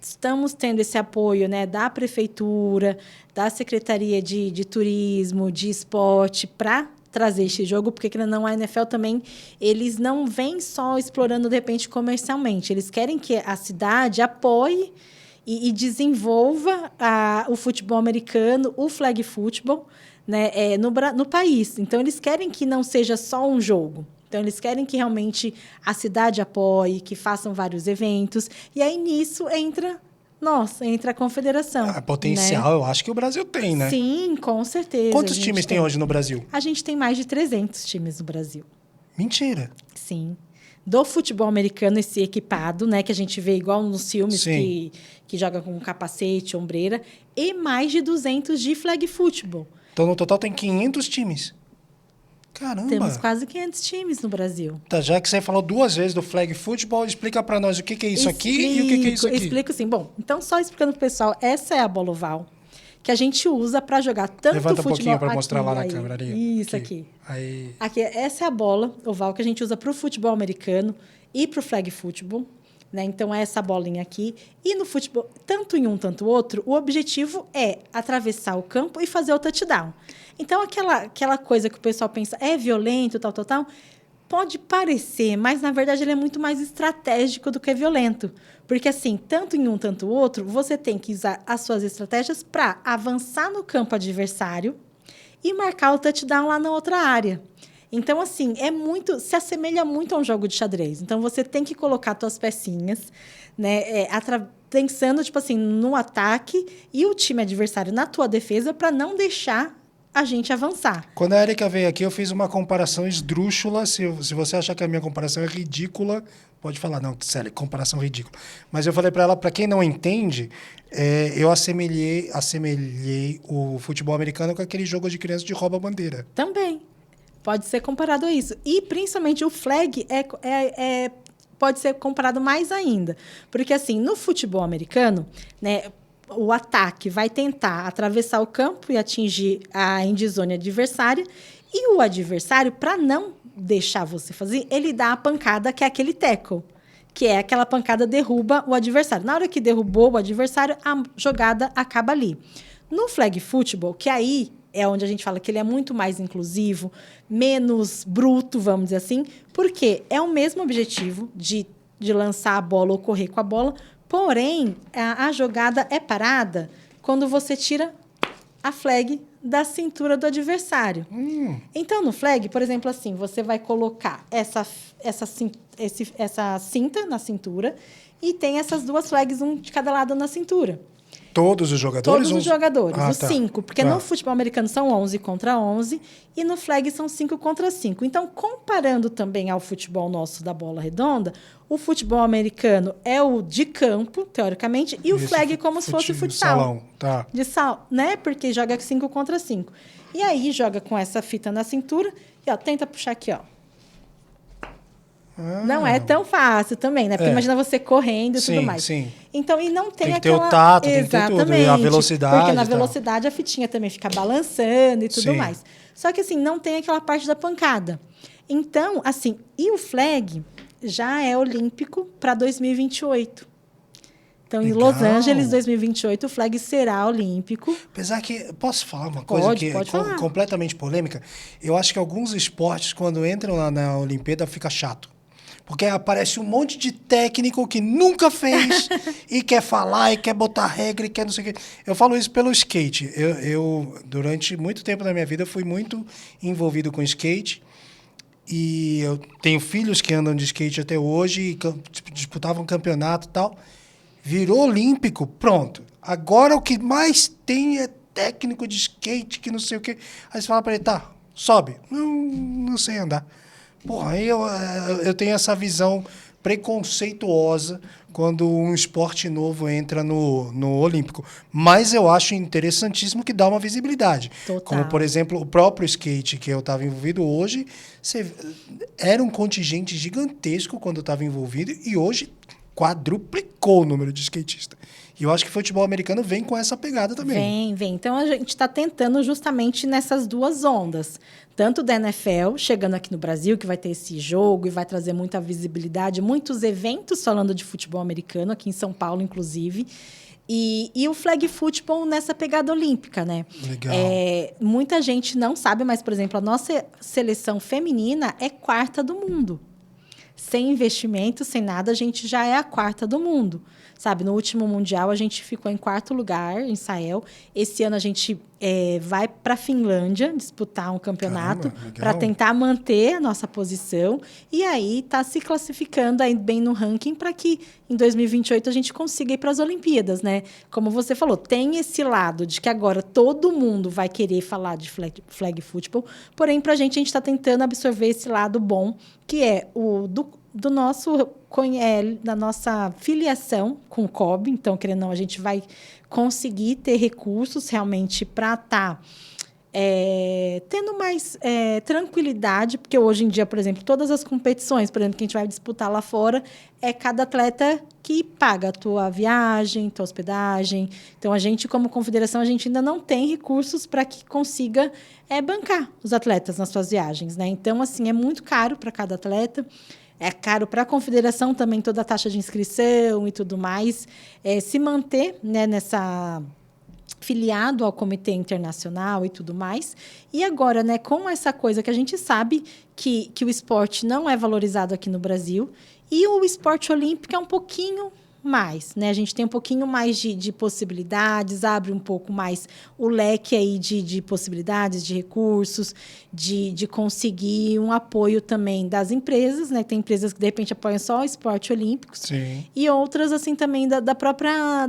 S2: Estamos tendo esse apoio, né, da prefeitura, da Secretaria de Turismo, de Esporte, para trazer esse jogo, porque, querendo ou não, a NFL também, eles não vêm só explorando, de repente, comercialmente. Eles querem que a cidade apoie e desenvolva o futebol americano, o flag football, né, no país. Então, eles querem que não seja só um jogo. Então, eles querem que realmente a cidade apoie, que façam vários eventos. E aí, nisso, entra a confederação.
S1: Potencial, né? Eu acho que o Brasil tem, né?
S2: Sim, com certeza.
S1: Quantos times tem hoje no Brasil?
S2: A gente tem mais de 300 times no Brasil.
S1: Mentira.
S2: Sim. Do futebol americano, esse equipado, né? Que a gente vê igual nos filmes que joga com capacete, ombreira. E mais de 200 de flag football.
S1: Então, no total, tem 500 times. Caramba.
S2: Temos quase 500 times no Brasil.
S1: Tá, já que você falou 2 vezes do flag football, explica para nós o que é isso aqui e o que é isso aqui.
S2: Explico sim. Bom, então só explicando pro pessoal, essa é a bola oval que a gente usa para jogar tanto
S1: Levanta
S2: futebol...
S1: um pouquinho para mostrar lá na câmera.
S2: Isso, aqui.
S1: Aí.
S2: Aqui, essa é a bola oval que a gente usa para o futebol americano e para o flag football. Né? Então, é essa bolinha aqui. E no futebol, tanto em um, tanto outro, o objetivo é atravessar o campo e fazer o touchdown. Então, aquela coisa que o pessoal pensa, é violento, tal, pode parecer, mas, na verdade, ele é muito mais estratégico do que violento. Porque, assim, tanto em um, tanto outro, você tem que usar as suas estratégias para avançar no campo adversário e marcar o touchdown lá na outra área. Então, assim, se assemelha muito a um jogo de xadrez. Então, você tem que colocar suas pecinhas, né, pensando, tipo assim, no ataque e o time adversário na tua defesa para não deixar a gente avançar.
S1: Quando a Erika veio aqui, eu fiz uma comparação esdrúxula. Se você achar que a minha comparação é ridícula, pode falar, não, Célia, comparação ridícula. Mas eu falei para ela, para quem não entende, eu assemelhei o futebol americano com aquele jogo de criança de rouba-bandeira.
S2: Também. Pode ser comparado a isso. E, principalmente, o flag pode ser comparado mais ainda. Porque, assim, no futebol americano, né, o ataque vai tentar atravessar o campo e atingir a endzone adversária. E o adversário, para não deixar você fazer, ele dá a pancada, que é aquele tackle. Que é aquela pancada derruba o adversário. Na hora que derrubou o adversário, a jogada acaba ali. No flag football, que aí é onde a gente fala que ele é muito mais inclusivo, menos bruto, vamos dizer assim, porque é o mesmo objetivo de lançar a bola ou correr com a bola, porém, a jogada é parada quando você tira a flag da cintura do adversário. Então, no flag, por exemplo, assim, você vai colocar essa cinta na cintura e tem essas duas flags, um de cada lado na cintura.
S1: Todos os jogadores?
S2: Todos os jogadores, os
S1: tá.
S2: 5. Porque no futebol americano são 11 contra 11 e no flag são 5 contra 5. Então, comparando também ao futebol nosso da bola redonda, o futebol americano é o de campo, teoricamente, e o flag como se fosse o futsal.
S1: Salão, tá.
S2: De sal, né? Porque joga 5 contra 5. E aí, joga com essa fita na cintura e, ó, tenta puxar aqui, ó. Não é tão fácil também, né? Porque imagina você correndo e tudo mais.
S1: Sim.
S2: Então, e não tem
S1: que
S2: aquela...
S1: ter o tato, tem que ter tudo, e a velocidade.
S2: Porque na velocidade a fitinha também fica balançando e tudo mais. Só que, assim, não tem aquela parte da pancada. Então, assim, e o flag já é olímpico para 2028. Então, em Los Angeles, 2028, o flag será olímpico.
S1: Apesar que, posso falar uma coisa
S2: pode falar.
S1: Completamente polêmica? Eu acho que alguns esportes, quando entram lá na Olimpíada, fica chato. Porque aparece um monte de técnico que nunca fez e quer falar, e quer botar regra, e quer não sei o quê. Eu falo isso pelo skate. Eu, durante muito tempo da minha vida, fui muito envolvido com skate. E eu tenho filhos que andam de skate até hoje, e disputavam campeonato e tal. Virou olímpico, pronto. Agora o que mais tem é técnico de skate, que não sei o quê. Aí você fala para ele, tá, sobe. Não sei andar. Porra, aí eu tenho essa visão preconceituosa quando um esporte novo entra no Olímpico. Mas eu acho interessantíssimo que dá uma visibilidade.
S2: Total.
S1: Como, por exemplo, o próprio skate que eu estava envolvido hoje, era um contingente gigantesco quando eu estava envolvido e hoje quadruplicou o número de skatistas. E eu acho que o futebol americano vem com essa pegada também.
S2: Vem. Então, a gente está tentando justamente nessas duas ondas. Tanto da NFL, chegando aqui no Brasil, que vai ter esse jogo e vai trazer muita visibilidade, muitos eventos falando de futebol americano, aqui em São Paulo, inclusive. E o flag football nessa pegada olímpica, né?
S1: Legal.
S2: Muita gente não sabe, mas, por exemplo, a nossa seleção feminina é quarta do mundo. Sem investimento, sem nada, a gente já é a quarta do mundo. Sabe, no último Mundial, a gente ficou em 4º lugar, em Israel. Esse ano, a gente vai para a Finlândia disputar um campeonato para tentar manter a nossa posição. E aí, está se classificando aí bem no ranking para que, em 2028, a gente consiga ir para as Olimpíadas, né? Como você falou, tem esse lado de que agora todo mundo vai querer falar de flag football. Porém, para a gente está tentando absorver esse lado bom, que é o do nosso... da nossa filiação com o COB. Então, querendo ou não, a gente vai conseguir ter recursos realmente para estar tendo mais tranquilidade, porque hoje em dia, por exemplo, todas as competições, por exemplo, que a gente vai disputar lá fora, é cada atleta que paga a tua viagem, tua hospedagem. Então, a gente, como confederação, a gente ainda não tem recursos para que consiga bancar os atletas nas suas viagens, né? Então, assim, é muito caro para cada atleta. É caro para a confederação também, toda a taxa de inscrição e tudo mais. Se manter, né, filiado ao Comitê Internacional e tudo mais. E agora, né, com essa coisa que a gente sabe que o esporte não é valorizado aqui no Brasil, e o esporte olímpico é um pouquinho mais, né? A gente tem um pouquinho mais de possibilidades, abre um pouco mais o leque aí de possibilidades, de recursos, de conseguir um apoio também das empresas, né? Tem empresas que, de repente, apoiam só o esporte olímpico.
S1: Sim.
S2: E outras, assim, também da própria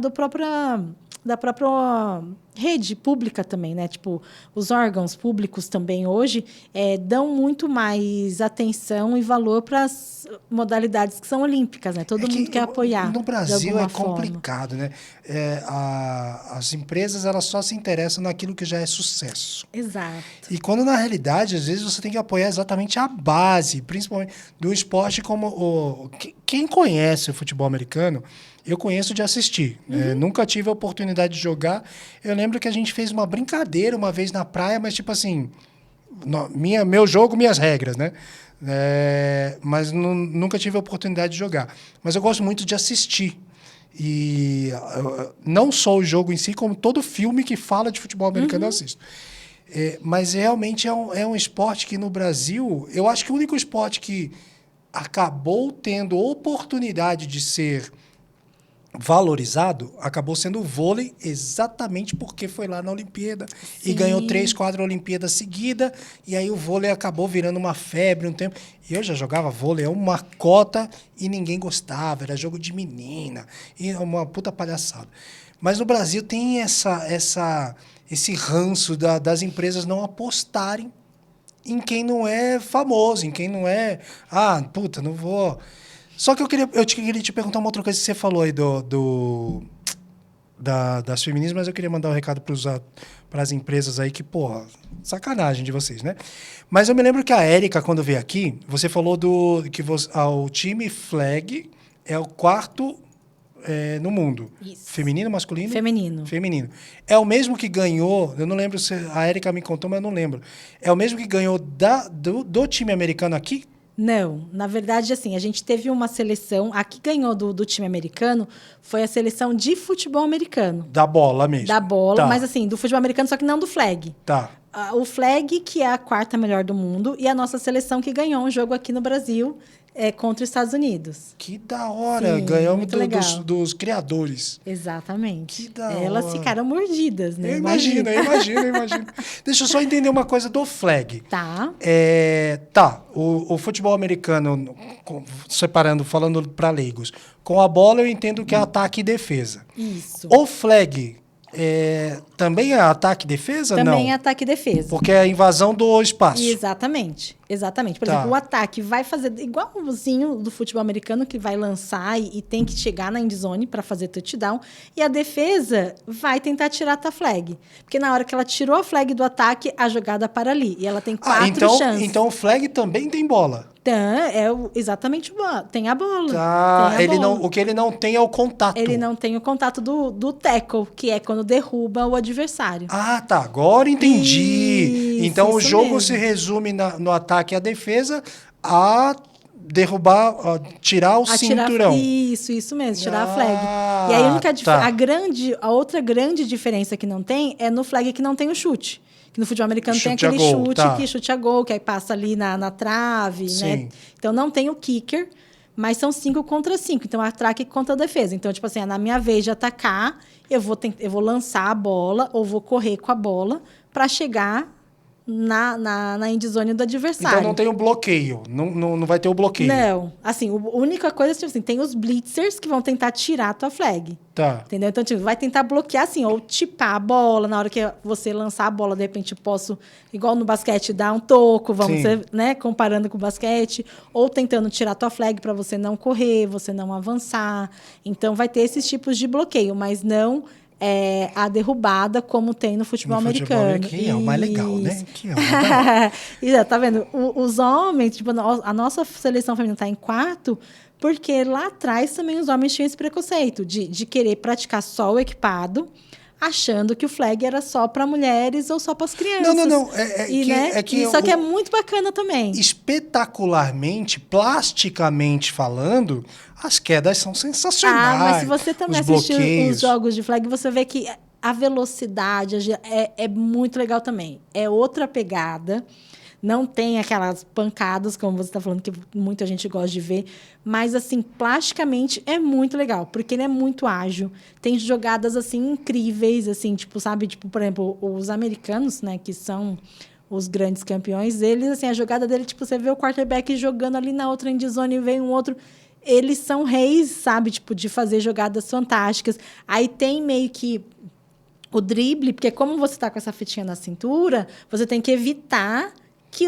S2: rede pública também, né? Tipo, os órgãos públicos também hoje dão muito mais atenção e valor para as modalidades que são olímpicas, né? Todo mundo quer apoiar.
S1: No Brasil é complicado, né? As empresas, elas só se interessam naquilo que já é sucesso.
S2: Exato.
S1: E quando, na realidade, às vezes você tem que apoiar exatamente a base, principalmente do esporte como quem conhece o futebol americano, eu conheço de assistir. Nunca tive a oportunidade de jogar. Eu lembro que a gente fez uma brincadeira uma vez na praia, mas tipo assim, meu jogo, minhas regras, né? Mas nunca tive a oportunidade de jogar. Mas eu gosto muito de assistir. E não só o jogo em si, como todo filme que fala de futebol americano eu assisto. Mas realmente é um esporte que no Brasil, eu acho que o único esporte que acabou tendo oportunidade de ser valorizado acabou sendo o vôlei, exatamente porque foi lá na Olimpíada e ganhou 3, 4 Olimpíadas seguidas, e aí o vôlei acabou virando uma febre um tempo. E eu já jogava vôlei, é uma cota e ninguém gostava, era jogo de menina, e uma puta palhaçada. Mas no Brasil tem esse ranço das empresas não apostarem em quem não é famoso, em quem não é... não vou... Só que eu queria te perguntar uma outra coisa que você falou aí das feministas, mas eu queria mandar um recado para as empresas aí que, porra, sacanagem de vocês, né? Mas eu me lembro que a Érica, quando veio aqui, você falou que o time Flag é o 4º no mundo. Isso. Feminino, masculino? Feminino. É o mesmo que ganhou, eu não lembro se a Érica me contou, mas eu não lembro. É o mesmo que ganhou do time americano aqui?
S2: Não, na verdade, assim, a gente teve uma seleção, a que ganhou do time americano foi a seleção de futebol americano.
S1: Da bola mesmo.
S2: Da bola, mas assim, do futebol americano, só que não do flag.
S1: Tá.
S2: O flag, que é a 4ª melhor do mundo, e a nossa seleção que ganhou um jogo aqui no Brasil contra os Estados Unidos.
S1: Que da hora!
S2: Sim,
S1: ganhamos dos criadores.
S2: Exatamente.
S1: Que da
S2: Elas
S1: hora.
S2: ficaram mordidas, né?
S1: Eu imagino. Deixa eu só entender uma coisa do flag.
S2: Tá.
S1: O futebol americano, falando para leigos, com a bola eu entendo que é ataque e defesa.
S2: Isso.
S1: O flag também é ataque e defesa?
S2: Também
S1: não?
S2: é ataque e defesa.
S1: Porque é a invasão do espaço.
S2: Exatamente. Por exemplo, o ataque vai fazer igualzinho do futebol americano, que vai lançar e tem que chegar na endzone para fazer touchdown. E a defesa vai tentar tirar a flag. Porque na hora que ela tirou a flag do ataque, a jogada para ali. E ela tem 4 chances.
S1: Então o flag também tem bola.
S2: Exatamente, tem a bola.
S1: Tá. O que ele não tem é o contato.
S2: Ele não tem o contato do tackle, que é quando derruba o adversário.
S1: Ah, tá. Agora entendi. Então o jogo
S2: mesmo.
S1: se resume no ataque e a defesa a derrubar, a tirar o cinturão.
S2: Isso mesmo, tirar a flag. E aí a outra grande diferença que não tem é no flag que não tem o chute. Que no futebol americano tem aquele chute a gol, que aí passa ali na trave, né? Então não tem o kicker, mas são 5 contra 5. Então ataque contra a defesa. Então, tipo assim, na minha vez de atacar, eu vou lançar a bola ou vou correr com a bola para chegar na endzone do adversário.
S1: Então não tem o bloqueio, não vai ter o bloqueio.
S2: Não, assim, a única coisa, tipo assim, tem os blitzers que vão tentar tirar a tua flag.
S1: Tá.
S2: Entendeu? Então, tipo, vai tentar bloquear, assim, ou tipar a bola, na hora que você lançar a bola, de repente posso, igual no basquete, dar um toco, vamos ser, né, comparando com o basquete, ou tentando tirar a tua flag para você não correr, você não avançar. Então, vai ter esses tipos de bloqueio, mas não a derrubada como tem no futebol americano.
S1: Que é o mais legal, né? Que é o mais legal.
S2: Tá vendo? Os homens, tipo, a nossa seleção feminina está em 4, porque lá atrás também os homens tinham esse preconceito de querer praticar só o equipado, achando que o flag era só para mulheres ou só para as crianças.
S1: Não.
S2: Só que é muito bacana também.
S1: Espetacularmente, plasticamente falando, as quedas são sensacionais.
S2: Mas se você também assistir os jogos de flag, você vê que a velocidade é muito legal também. É outra pegada. Não tem aquelas pancadas, como você está falando, que muita gente gosta de ver. Mas, assim, plasticamente é muito legal, porque ele é muito ágil. Tem jogadas, assim, incríveis, assim, tipo, sabe? Tipo, por exemplo, os americanos, né, que são os grandes campeões, eles, assim, a jogada dele, tipo, você vê o quarterback jogando ali na outra endzone e vem um outro... Eles são reis, sabe? Tipo, de fazer jogadas fantásticas. Aí tem meio que o drible, porque como você está com essa fitinha na cintura, você tem que evitar que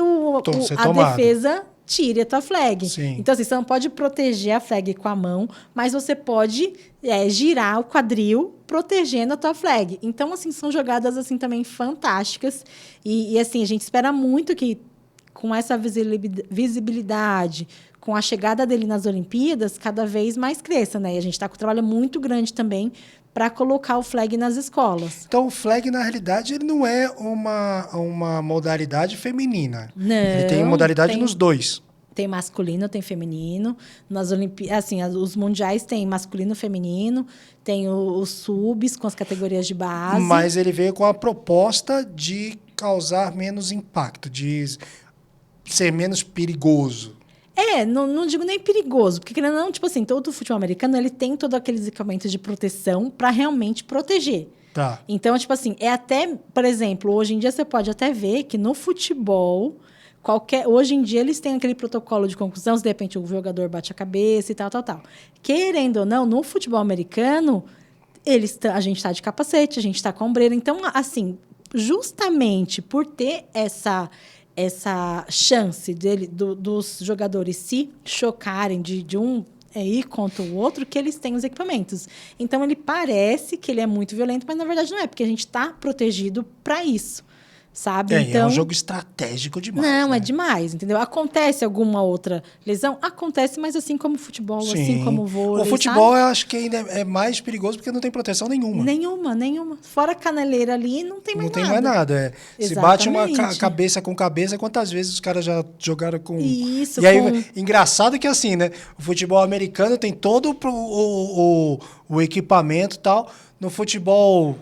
S2: a defesa tire a tua flag.
S1: Sim.
S2: Então, assim, você não pode proteger a flag com a mão, mas você pode girar o quadril protegendo a tua flag. Então, assim, são jogadas assim também fantásticas. E assim, a gente espera muito que com essa visibilidade, com a chegada dele nas Olimpíadas, cada vez mais cresça, né? E a gente está com um trabalho muito grande também para colocar o flag nas escolas.
S1: Então, o flag, na realidade, ele não é uma modalidade feminina.
S2: Não.
S1: Ele tem modalidade nos dois.
S2: Tem masculino, tem feminino. Nas assim, os mundiais tem masculino, feminino, tem os subs com as categorias de base.
S1: Mas ele veio com a proposta de causar menos impacto, de ser menos perigoso.
S2: Não digo nem perigoso, porque querendo ou não, tipo assim, todo o futebol americano, ele tem todos aqueles equipamentos de proteção para realmente proteger.
S1: Tá.
S2: Então, tipo assim, até, por exemplo, hoje em dia você pode até ver que no futebol, hoje em dia eles têm aquele protocolo de concussão, se de repente o jogador bate a cabeça e tal. Querendo ou não, no futebol americano, a gente está de capacete, a gente está com ombreira. Então, assim, justamente por ter essa chance dos jogadores se chocarem de um ir contra o outro, que eles têm os equipamentos. Então, ele parece que ele é muito violento, mas, na verdade, não é, porque a gente está protegido para isso, sabe?
S1: Então, é um jogo estratégico demais.
S2: Não,
S1: né?
S2: é demais, entendeu? Acontece alguma outra lesão? Acontece, mas assim como o futebol,
S1: Sim.
S2: assim como o vôlei,
S1: o futebol,
S2: sabe?
S1: eu acho que ainda é mais perigoso porque não tem proteção nenhuma.
S2: Nenhuma. Fora a caneleira ali, não tem mais nada.
S1: Não tem mais nada. Se bate uma cabeça com cabeça, quantas vezes os caras já jogaram com...
S2: Isso,
S1: E aí, engraçado que assim, né? O futebol americano tem todo o equipamento e tal. No futebol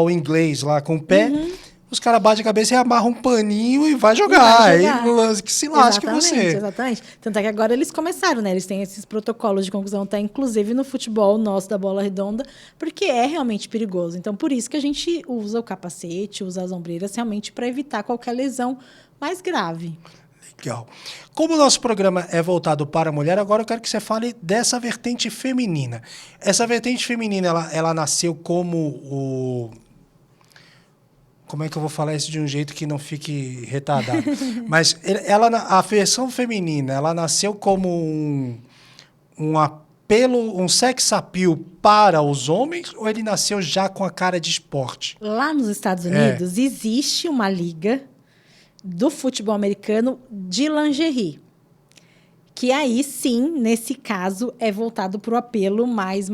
S1: inglês lá com o pé, os caras batem a cabeça e amarram um paninho e vai jogar. Aí que se lasque você.
S2: Exatamente. Tanto é que agora eles começaram, né? Eles têm esses protocolos de conclusão, tá? Inclusive no futebol nosso da bola redonda, porque é realmente perigoso. Então, por isso que a gente usa o capacete, usa as ombreiras, realmente para evitar qualquer lesão mais grave.
S1: Legal. Como o nosso programa é voltado para a mulher, agora eu quero que você fale dessa vertente feminina. Essa vertente feminina, ela nasceu como Como é que eu vou falar isso de um jeito que não fique retardado? Mas a versão feminina, ela nasceu como um apelo, um sex appeal para os homens, ou ele nasceu já com a cara de esporte?
S2: Lá nos Estados Unidos existe uma liga do futebol americano de lingerie. Que aí, sim, nesse caso, é voltado para o apelo mais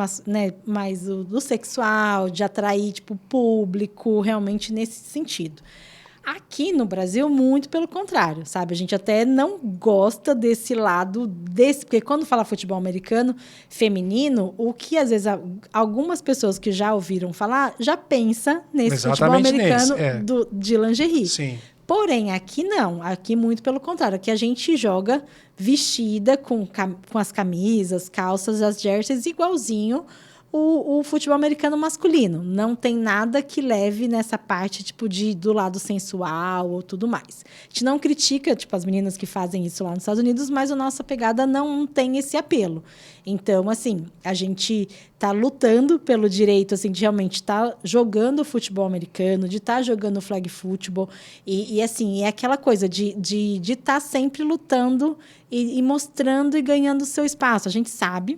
S2: do sexual, de atrair tipo, público, realmente nesse sentido. Aqui no Brasil, muito pelo contrário, sabe? A gente até não gosta desse lado, porque quando fala futebol americano feminino, o que às vezes algumas pessoas que já ouviram falar, já pensa nesse futebol americano de lingerie.
S1: Sim.
S2: Porém, aqui não. Aqui, muito pelo contrário. Aqui a gente joga vestida com as camisas, calças, as jerseys, igualzinho o futebol americano masculino. Não tem nada que leve nessa parte tipo do lado sensual ou tudo mais. A gente não critica tipo, as meninas que fazem isso lá nos Estados Unidos, mas a nossa pegada não tem esse apelo. Então, assim, a gente está lutando pelo direito assim, de realmente estar jogando futebol americano, de estar jogando flag football. E assim, é aquela coisa de estar sempre lutando e mostrando e ganhando o seu espaço. A gente sabe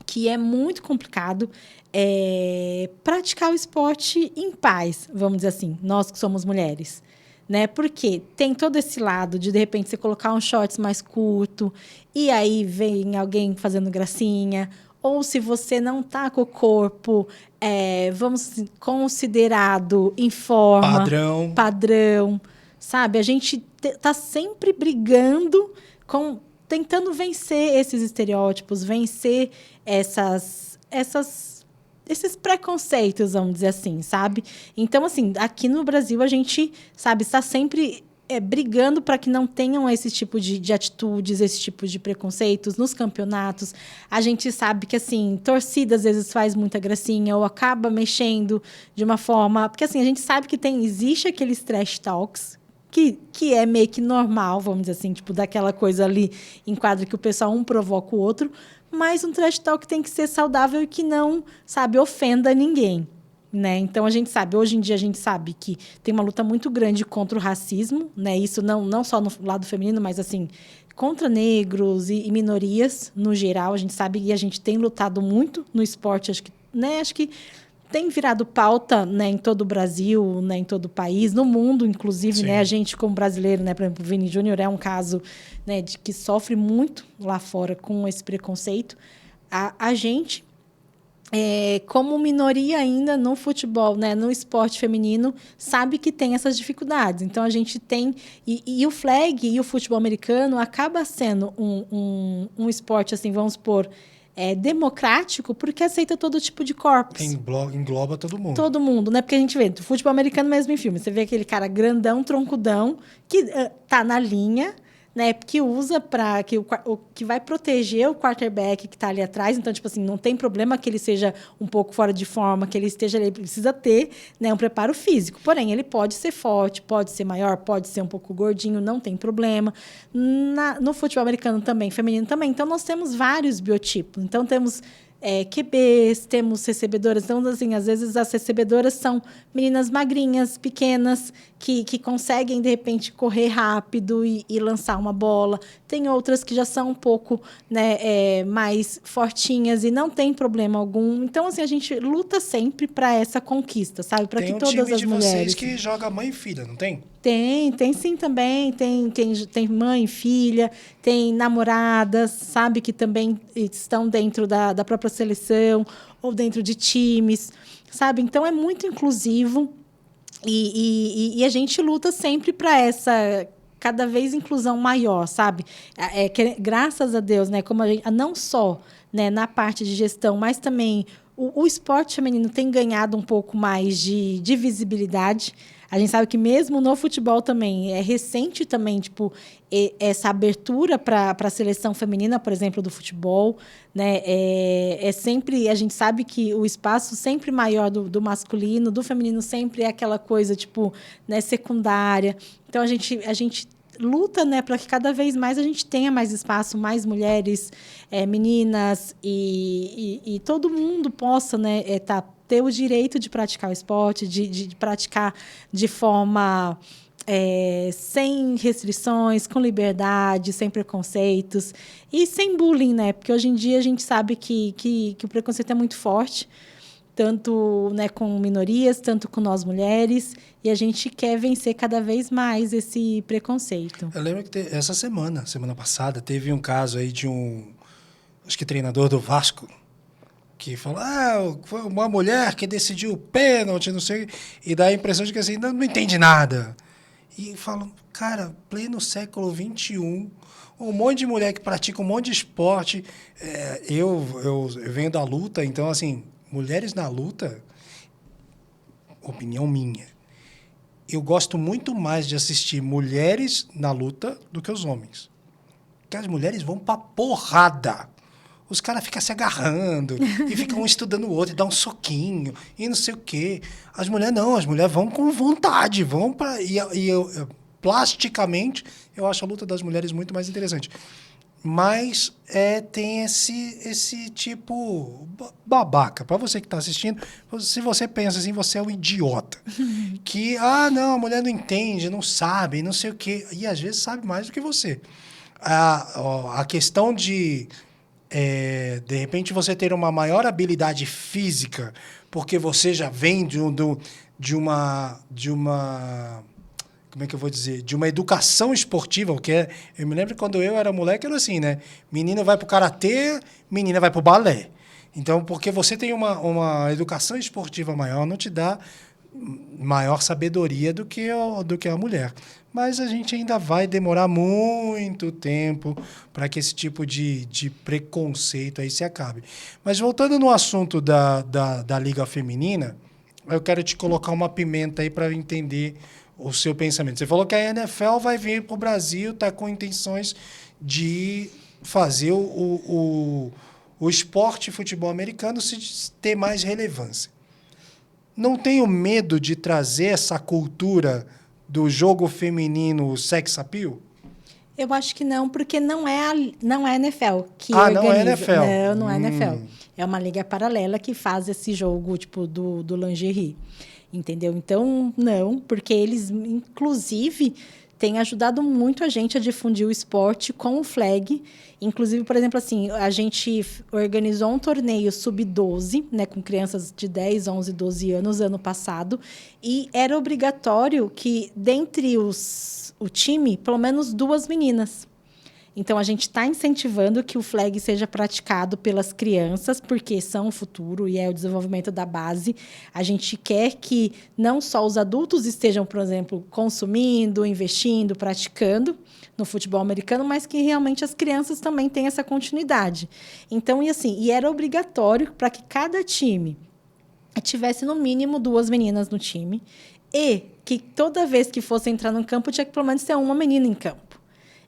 S2: que é muito complicado praticar o esporte em paz, vamos dizer assim, nós que somos mulheres. Né? Porque tem todo esse lado de repente, você colocar um shorts mais curto e aí vem alguém fazendo gracinha, ou se você não está com o corpo, vamos considerado em forma... Padrão, sabe? A gente está sempre brigando tentando vencer esses estereótipos, vencer esses preconceitos, vamos dizer assim, sabe? Então, assim, aqui no Brasil, a gente, sabe, está sempre brigando para que não tenham esse tipo de atitudes, esse tipo de preconceitos nos campeonatos. A gente sabe que, assim, torcida às vezes faz muita gracinha ou acaba mexendo de uma forma... Porque, assim, a gente sabe que existe aqueles trash talks, que é meio que normal, vamos dizer assim, tipo, daquela coisa ali em quadro que o pessoal provoca o outro, mas um trash talk tem que ser saudável e que não, sabe, ofenda ninguém, né? Então, hoje em dia a gente sabe que tem uma luta muito grande contra o racismo, né? Isso não só no lado feminino, mas, assim, contra negros e minorias, no geral, a gente sabe e a gente tem lutado muito no esporte, acho que tem virado pauta, né, em todo o Brasil, né, em todo o país, no mundo, inclusive, né, a gente como brasileiro, né, por exemplo, o Vini Júnior é um caso, né, de que sofre muito lá fora com esse preconceito. A gente como minoria ainda no futebol, né, no esporte feminino, sabe que tem essas dificuldades. Então, a gente tem... E o flag e o futebol americano acaba sendo um esporte, assim, vamos supor, democrático, porque aceita todo tipo de corpos.
S1: Engloba todo mundo.
S2: Todo mundo, né? Porque a gente vê futebol americano mesmo em filme. Você vê aquele cara grandão, troncudão, que tá na linha, né? Que usa para que vai proteger o quarterback que está ali atrás. Então, tipo assim, não tem problema que ele seja um pouco fora de forma, que ele esteja ali, precisa ter, né, um preparo físico. Porém, ele pode ser forte, pode ser maior, pode ser um pouco gordinho, não tem problema. No futebol americano também, feminino também. Então, nós temos vários biotipos. Então, temos QBs, temos recebedoras. Então, assim, às vezes as recebedoras são meninas magrinhas, pequenas, que conseguem, de repente, correr rápido e lançar uma bola. Tem outras que já são um pouco, né, mais fortinhas e não tem problema algum. Então, assim, a gente luta sempre para essa conquista, sabe? Para que todas as mulheres...
S1: Tem um time de vocês que joga mãe e filha, não tem?
S2: Tem sim também. Tem mãe, filha, tem namoradas, sabe? Que também estão dentro da própria seleção ou dentro de times, sabe? Então, é muito inclusivo e a gente luta sempre para essa cada vez inclusão maior, sabe? Graças a Deus, né? Como a gente, não só, né, na parte de gestão, mas também o esporte feminino tem ganhado um pouco mais de visibilidade. A gente sabe que mesmo no futebol também, é recente também, tipo, essa abertura para a seleção feminina, por exemplo, do futebol, né? Sempre, a gente sabe que o espaço sempre maior do masculino, do feminino sempre é aquela coisa, tipo, né, secundária. Então, a gente luta, né, para que cada vez mais a gente tenha mais espaço, mais mulheres, meninas e todo mundo possa, né, ter o direito de praticar o esporte, de praticar de forma sem restrições, com liberdade, sem preconceitos e sem bullying, né? Porque hoje em dia a gente sabe que o preconceito é muito forte, tanto, né, com minorias, tanto com nós mulheres, e a gente quer vencer cada vez mais esse preconceito.
S1: Eu lembro que essa semana passada, teve um caso aí de acho que treinador do Vasco, que falou, foi uma mulher que decidiu o pênalti, não sei, e dá a impressão de que assim, não entende nada. E falam, cara, pleno século XXI, um monte de mulher que pratica um monte de esporte. Eu venho da luta, então, assim, mulheres na luta, opinião minha, eu gosto muito mais de assistir mulheres na luta do que os homens. Porque as mulheres vão pra porrada. Os caras ficam se agarrando e ficam um estudando o outro e dá um soquinho e não sei o quê. As mulheres não, as mulheres vão com vontade, vão para plasticamente, eu acho a luta das mulheres muito mais interessante. Mas tem esse tipo babaca. Para você que está assistindo, se você pensa assim, você é um idiota. Que, não, a mulher não entende, não sabe, não sei o quê. E às vezes sabe mais do que você. A questão de repente você ter uma maior habilidade física, porque você já vem de uma como é que eu vou dizer? De uma educação esportiva, eu me lembro que quando eu era moleque era assim, né? Menina vai pro karatê, menina vai pro balé. Então, porque você tem uma educação esportiva maior, não te dá maior sabedoria do que a mulher. Mas a gente ainda vai demorar muito tempo para que esse tipo de preconceito aí se acabe. Mas voltando no assunto da Liga Feminina, eu quero te colocar uma pimenta aí para entender o seu pensamento. Você falou que a NFL vai vir para o Brasil, está com intenções de fazer o esporte futebol americano ter mais relevância. Não tenho medo de trazer essa cultura do jogo feminino sex appeal?
S2: Eu acho que não, porque não é a NFL que organiza.
S1: Não é a NFL.
S2: Não é a NFL. É uma liga paralela que faz esse jogo, tipo, do lingerie. Entendeu? Então, não, porque eles, inclusive, têm ajudado muito a gente a difundir o esporte com o flag. Inclusive, por exemplo, assim, a gente organizou um torneio sub-12, né, com crianças de 10, 11, 12 anos, ano passado, e era obrigatório que, dentre o time, pelo menos 2 meninas. Então, a gente está incentivando que o flag seja praticado pelas crianças, porque são o futuro e é o desenvolvimento da base. A gente quer que não só os adultos estejam, por exemplo, consumindo, investindo, praticando no futebol americano, mas que realmente as crianças também tenham essa continuidade. Então, e era obrigatório para que cada time tivesse no mínimo 2 meninas no time e que toda vez que fosse entrar no campo tinha que pelo menos ter uma menina em campo.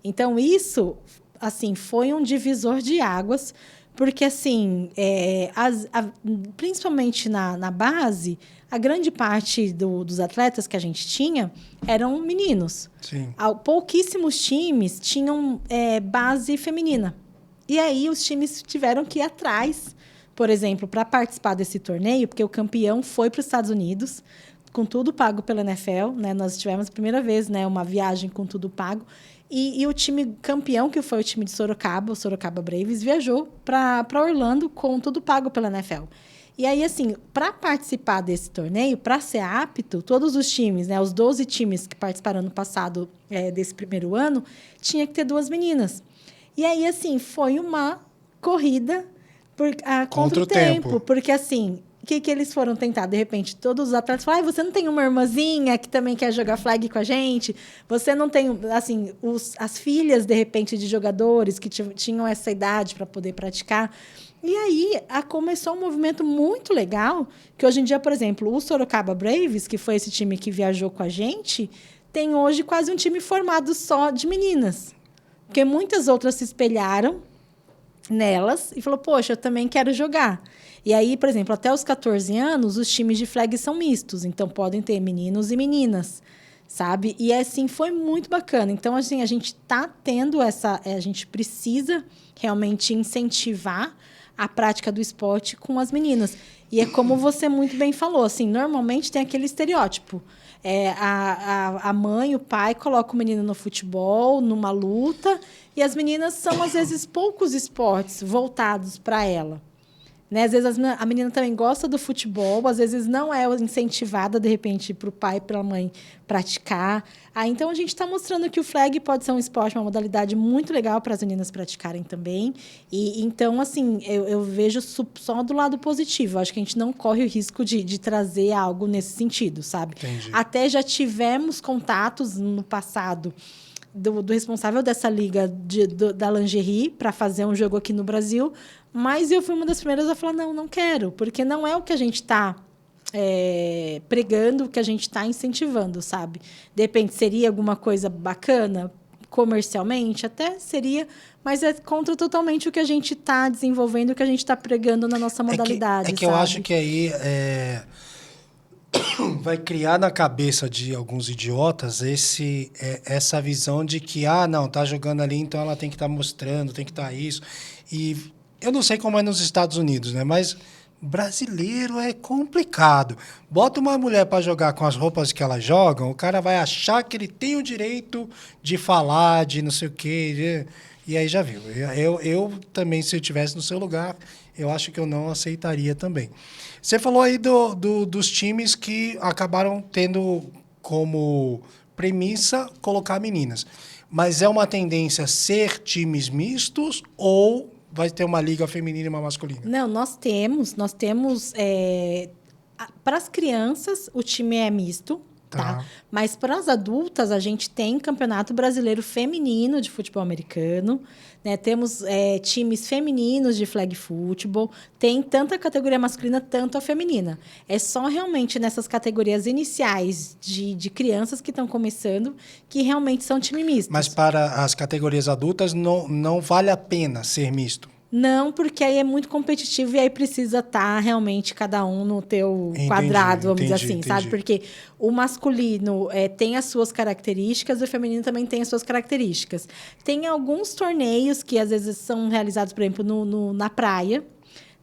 S2: Então, isso, assim, foi um divisor de águas, porque, assim, principalmente na base, a grande parte dos atletas que a gente tinha eram meninos.
S1: Sim.
S2: Pouquíssimos times tinham base feminina. E aí, os times tiveram que ir atrás, por exemplo, para participar desse torneio, porque o campeão foi para os Estados Unidos, com tudo pago pela NFL, né? Nós tivemos a primeira vez, né, uma viagem com tudo pago. E o time campeão, que foi o time de Sorocaba, o Sorocaba Braves, viajou para Orlando com tudo pago pela NFL. E aí, assim, para participar desse torneio, para ser apto, todos os times, né, os 12 times que participaram no passado desse primeiro ano, tinha que ter 2 meninas. E aí, assim, foi uma corrida contra o tempo. Porque, assim, o que eles foram tentar? De repente, todos os atletas falaram, você não tem uma irmãzinha que também quer jogar flag com a gente? Você não tem, assim, as filhas, de repente, de jogadores que tinham essa idade para poder praticar. E aí, começou um movimento muito legal, que hoje em dia, por exemplo, o Sorocaba Braves, que foi esse time que viajou com a gente, tem hoje quase um time formado só de meninas. Porque muitas outras se espelharam nelas e falou, poxa, eu também quero jogar. E aí, por exemplo, até os 14 anos, os times de flag são mistos. Então, podem ter meninos e meninas, sabe? E, assim, foi muito bacana. Então, assim, a gente está tendo a gente precisa realmente incentivar a prática do esporte com as meninas. E é como você muito bem falou, assim, normalmente tem aquele estereótipo. A mãe, o pai colocam o menino no futebol, numa luta, e as meninas são, às vezes, poucos esportes voltados para ela. Né? Às vezes a menina também gosta do futebol, às vezes não é incentivada, de repente, para o pai e para a mãe praticar. Então, a gente está mostrando que o flag pode ser um esporte, uma modalidade muito legal para as meninas praticarem também. Então, assim, eu vejo só do lado positivo. Eu acho que a gente não corre o risco de trazer algo nesse sentido, sabe?
S1: Entendi.
S2: Até já tivemos contatos no passado do responsável dessa liga da lingerie para fazer um jogo aqui no Brasil, mas eu fui uma das primeiras a falar, não quero, porque não é o que a gente está pregando, o que a gente está incentivando, sabe? De repente, seria alguma coisa bacana comercialmente? Até seria, mas é contra totalmente o que a gente está desenvolvendo, o que a gente está pregando na nossa modalidade,
S1: eu acho que aí vai criar na cabeça de alguns idiotas essa visão de que, não, tá jogando ali, então ela tem que estar mostrando, tem que estar isso. E eu não sei como é nos Estados Unidos, né? Mas brasileiro é complicado. Bota uma mulher para jogar com as roupas que elas jogam, o cara vai achar que ele tem o direito de falar, de não sei o quê. E aí já viu. Eu também, se eu estivesse no seu lugar, eu acho que eu não aceitaria também. Você falou aí dos times que acabaram tendo como premissa colocar meninas. Mas é uma tendência ser times mistos ou vai ter uma liga feminina e uma masculina?
S2: Não, nós temos para as crianças, o time é misto. Tá? Mas para as adultas, a gente tem Campeonato Brasileiro Feminino de Futebol Americano, né? Temos times femininos de flag football, tem tanto a categoria masculina, tanto a feminina. É só realmente nessas categorias iniciais de crianças que estão começando que realmente são time misto.
S1: Mas para as categorias adultas não vale a pena ser misto?
S2: Não, porque aí é muito competitivo e aí precisa estar realmente cada um no teu quadrado, vamos dizer assim, sabe? Porque o masculino tem as suas características e o feminino também tem as suas características. Tem alguns torneios que às vezes são realizados, por exemplo, na praia,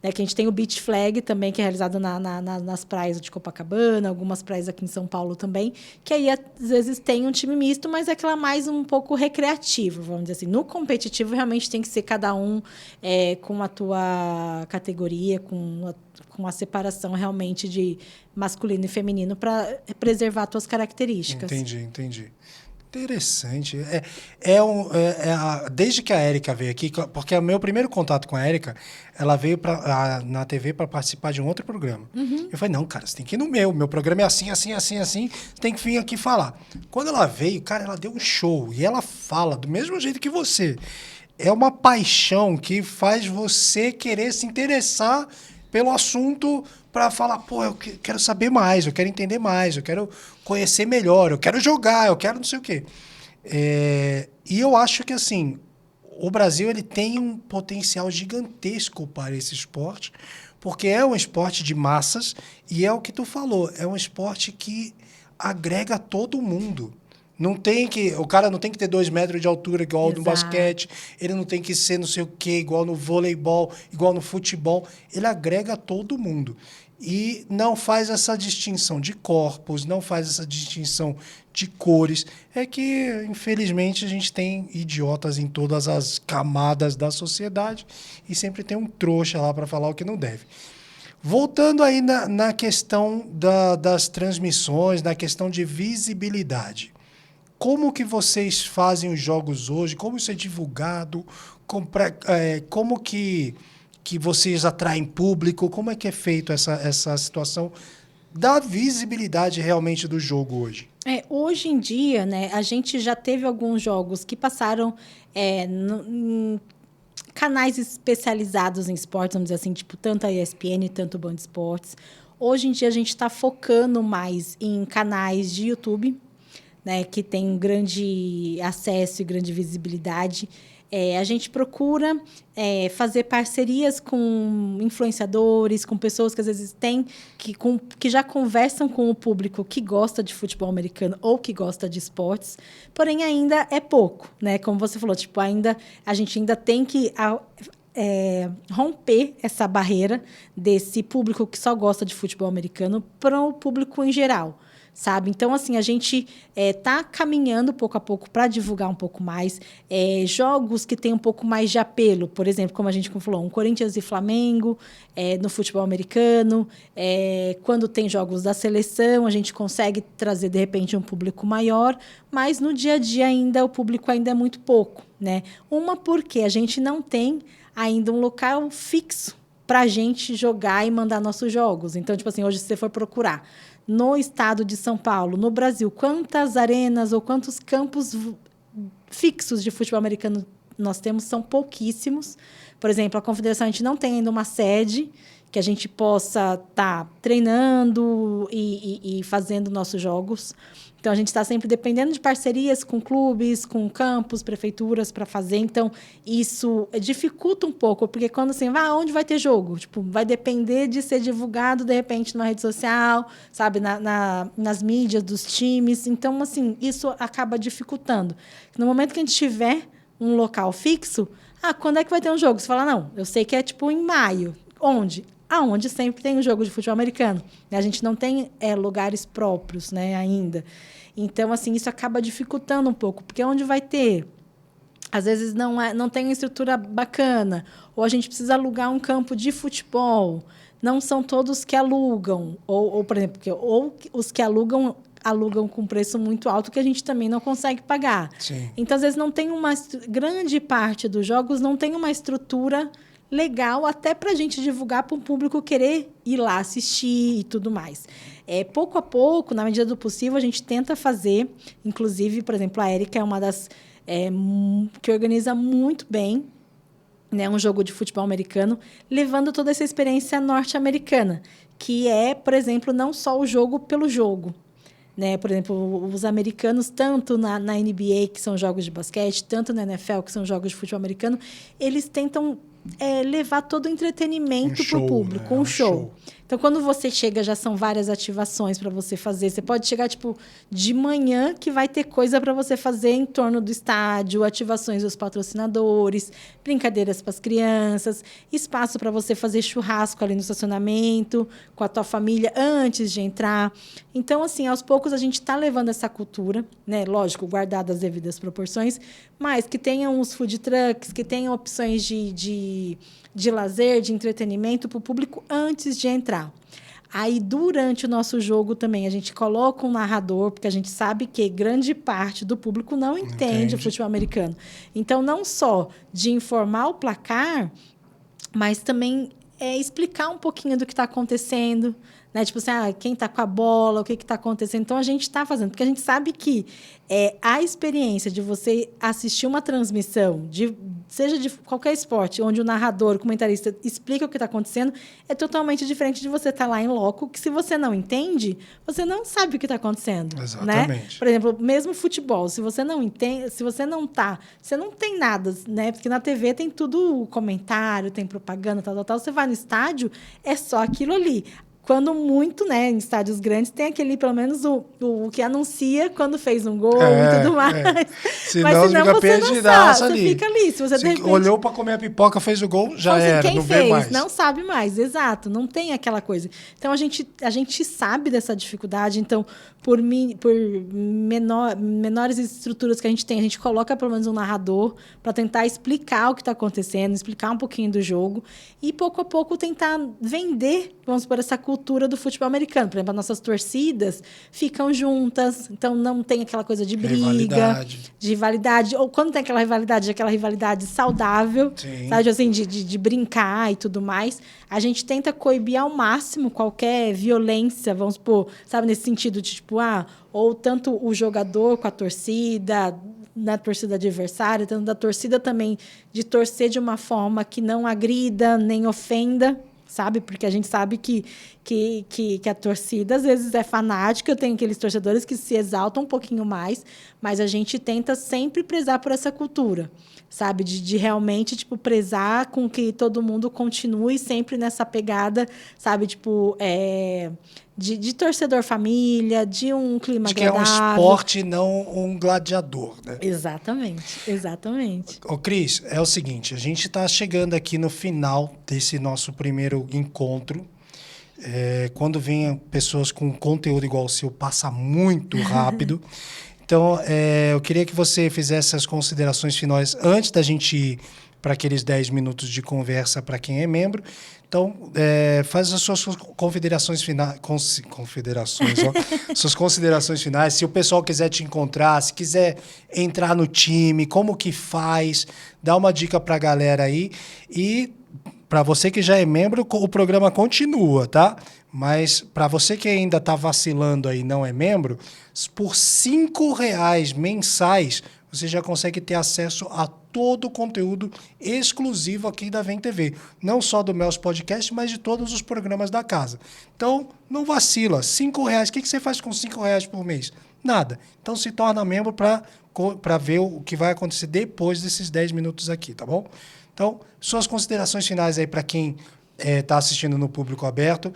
S2: né, que a gente tem o Beach Flag também, que é realizado nas praias de Copacabana, algumas praias aqui em São Paulo também, que aí às vezes tem um time misto, mas é aquela mais um pouco recreativo, vamos dizer assim. No competitivo, realmente tem que ser cada um com a tua categoria, com a separação realmente de masculino e feminino para preservar as tuas características.
S1: Entendi. Interessante. Desde que a Érica veio aqui, porque o meu primeiro contato com a Érica, ela veio na TV para participar de um outro programa. Eu falei, não, cara, você tem que ir no meu programa é assim, assim, assim, assim, você tem que vir aqui falar. Quando ela veio, cara, ela deu um show e ela fala do mesmo jeito que você. É uma paixão que faz você querer se interessar pelo assunto para falar, pô, eu quero saber mais, eu quero entender mais, eu quero conhecer melhor, eu quero jogar, eu quero não sei o quê. E eu acho que, assim, o Brasil ele tem um potencial gigantesco para esse esporte, porque é um esporte de massas e é o que tu falou, é um esporte que agrega todo mundo. O cara não tem que ter 2 metros de altura igual no basquete, ele não tem que ser não sei o quê, igual no voleibol, igual no futebol. Ele agrega todo mundo. E não faz essa distinção de corpos, não faz essa distinção de cores. É que, infelizmente, a gente tem idiotas em todas as camadas da sociedade e sempre tem um trouxa lá para falar o que não deve. Voltando aí na questão das transmissões, na questão de visibilidade. Como que vocês fazem os jogos hoje? Como isso é divulgado? Como que vocês atraem público? Como é que é feito essa situação da visibilidade realmente do jogo hoje?
S2: Hoje em dia, né, a gente já teve alguns jogos que passaram em canais especializados em esportes, vamos dizer assim, tipo tanto a ESPN, tanto o Band Esportes. Hoje em dia, a gente está focando mais em canais de YouTube, né, que tem um grande acesso e grande visibilidade. A gente procura fazer parcerias com influenciadores, com pessoas que às vezes que já conversam com o público que gosta de futebol americano ou que gosta de esportes, porém ainda é pouco, né? Como você falou, tipo, a gente ainda tem que romper essa barreira desse público que só gosta de futebol americano para o público em geral. Sabe? Então, assim, a gente está caminhando pouco a pouco para divulgar um pouco mais. Jogos que têm um pouco mais de apelo, por exemplo, como a gente falou, um Corinthians e Flamengo no futebol americano. Quando tem jogos da seleção, a gente consegue trazer, de repente, um público maior, mas no dia a dia ainda o público ainda é muito pouco, né? Porque a gente não tem ainda um local fixo para a gente jogar e mandar nossos jogos. Então, tipo assim, hoje, se você for procurar no estado de São Paulo, no Brasil, quantas arenas ou quantos campos fixos de futebol americano nós temos? São pouquíssimos. Por exemplo, a Confederação, a gente não tem ainda uma sede que a gente possa estar treinando e fazendo nossos jogos. Então, a gente está sempre dependendo de parcerias com clubes, com campos, prefeituras para fazer. Então, isso dificulta um pouco, porque quando assim, onde vai ter jogo? Tipo, vai depender de ser divulgado, de repente, numa rede social, sabe, nas mídias dos times. Então, assim, isso acaba dificultando. No momento que a gente tiver um local fixo, quando é que vai ter um jogo? Você fala, não, eu sei que é tipo em maio. Onde? Aonde sempre tem um jogo de futebol americano. A gente não tem lugares próprios, né, ainda. Então, assim, isso acaba dificultando um pouco, porque onde vai ter? Às vezes não tem uma estrutura bacana, ou a gente precisa alugar um campo de futebol. Não são todos que alugam, ou por exemplo, ou os que alugam com preço muito alto que a gente também não consegue pagar.
S1: Sim.
S2: Então, às vezes, grande parte dos jogos não tem uma estrutura legal até para a gente divulgar para o público querer ir lá assistir e tudo mais. Pouco a pouco, na medida do possível, a gente tenta fazer. Inclusive, por exemplo, a Érica é uma das que organiza muito bem, né, um jogo de futebol americano, levando toda essa experiência norte-americana, que por exemplo, não só o jogo pelo jogo. Né? Por exemplo, os americanos, tanto na NBA, que são jogos de basquete, tanto na NFL, que são jogos de futebol americano, eles tentam levar todo o entretenimento para o público,
S1: né?
S2: um show. Então, quando você chega, já são várias ativações para você fazer. Você pode chegar, tipo, de manhã, que vai ter coisa para você fazer em torno do estádio, ativações dos patrocinadores, brincadeiras para as crianças, espaço para você fazer churrasco ali no estacionamento, com a tua família, antes de entrar. Então, assim, aos poucos, a gente está levando essa cultura, né? Lógico, guardada as devidas proporções, mas que tenham os food trucks, que tenham opções de lazer, de entretenimento para o público antes de entrar. Aí, durante o nosso jogo também, a gente coloca um narrador, porque a gente sabe que grande parte do público não entende o futebol americano. Então, não só de informar o placar, mas também explicar um pouquinho do que está acontecendo, né? Tipo assim, quem está com a bola, o que está acontecendo. Então, a gente está fazendo, porque a gente sabe que a experiência de você assistir uma transmissão, seja de qualquer esporte, onde o narrador, o comentarista explica o que está acontecendo, é totalmente diferente de você estar lá em loco, que se você não entende, você não sabe o que está acontecendo.
S1: Exatamente.
S2: Né? Por exemplo, mesmo futebol, se você não entende, se você não tá, você não tem nada, né? Porque na TV tem tudo comentário, tem propaganda, tal. Você vai no estádio, é só aquilo ali. Quando muito, né, em estádios grandes, tem aquele, pelo menos, o que anuncia quando fez um gol e tudo mais.
S1: Senão você fica perdidaço ali.
S2: Você fica ali. Se você, de repente,
S1: olhou para comer a pipoca, fez o gol, já era,
S2: quem
S1: não
S2: fez,
S1: vê mais.
S2: Não sabe mais, exato. Não tem aquela coisa. Então, a gente sabe dessa dificuldade. Então, por menores estruturas que a gente coloca, pelo menos, um narrador para tentar explicar o que está acontecendo, explicar um pouquinho do jogo e, pouco a pouco, tentar vender, vamos por essa cultura do futebol americano. Por exemplo, as nossas torcidas ficam juntas, então não tem aquela coisa de briga, de rivalidade. Ou quando tem aquela rivalidade saudável, sabe, assim, de brincar e tudo mais. A gente tenta coibir ao máximo qualquer violência, vamos supor, sabe, nesse sentido de, tipo, ou tanto o jogador com a torcida, na torcida adversária, tanto da torcida também, de torcer de uma forma que não agrida nem ofenda, sabe? Porque a gente sabe que a torcida, às vezes, é fanática. Tem aqueles torcedores que se exaltam um pouquinho mais, mas a gente tenta sempre prezar por essa cultura, sabe? De realmente, tipo, prezar com que todo mundo continue sempre nessa pegada, sabe? Tipo, de torcedor família, de um clima agradável.
S1: Que é um esporte, não um gladiador, né?
S2: Exatamente.
S1: Ô, Cris, é o seguinte, a gente está chegando aqui no final desse nosso primeiro encontro. Quando vem pessoas com conteúdo igual o seu, passa muito rápido. Então, eu queria que você fizesse as considerações finais antes da gente ir para aqueles 10 minutos de conversa para quem é membro. Então, faz as suas considerações finais. Suas considerações finais. Se o pessoal quiser te encontrar, se quiser entrar no time, como que faz, dá uma dica para a galera aí. E para você que já é membro, o programa continua, tá? Mas para você que ainda está vacilando aí e não é membro, por R$5 mensais, você já consegue ter acesso a todo o conteúdo exclusivo aqui da Vem TV. Não só do Mels Podcast, mas de todos os programas da casa. Então, não vacila. R$5. O que você faz com R$5 por mês? Nada. Então, se torna membro para ver o que vai acontecer depois desses 10 minutos aqui, tá bom? Então, suas considerações finais aí para quem está assistindo no público aberto.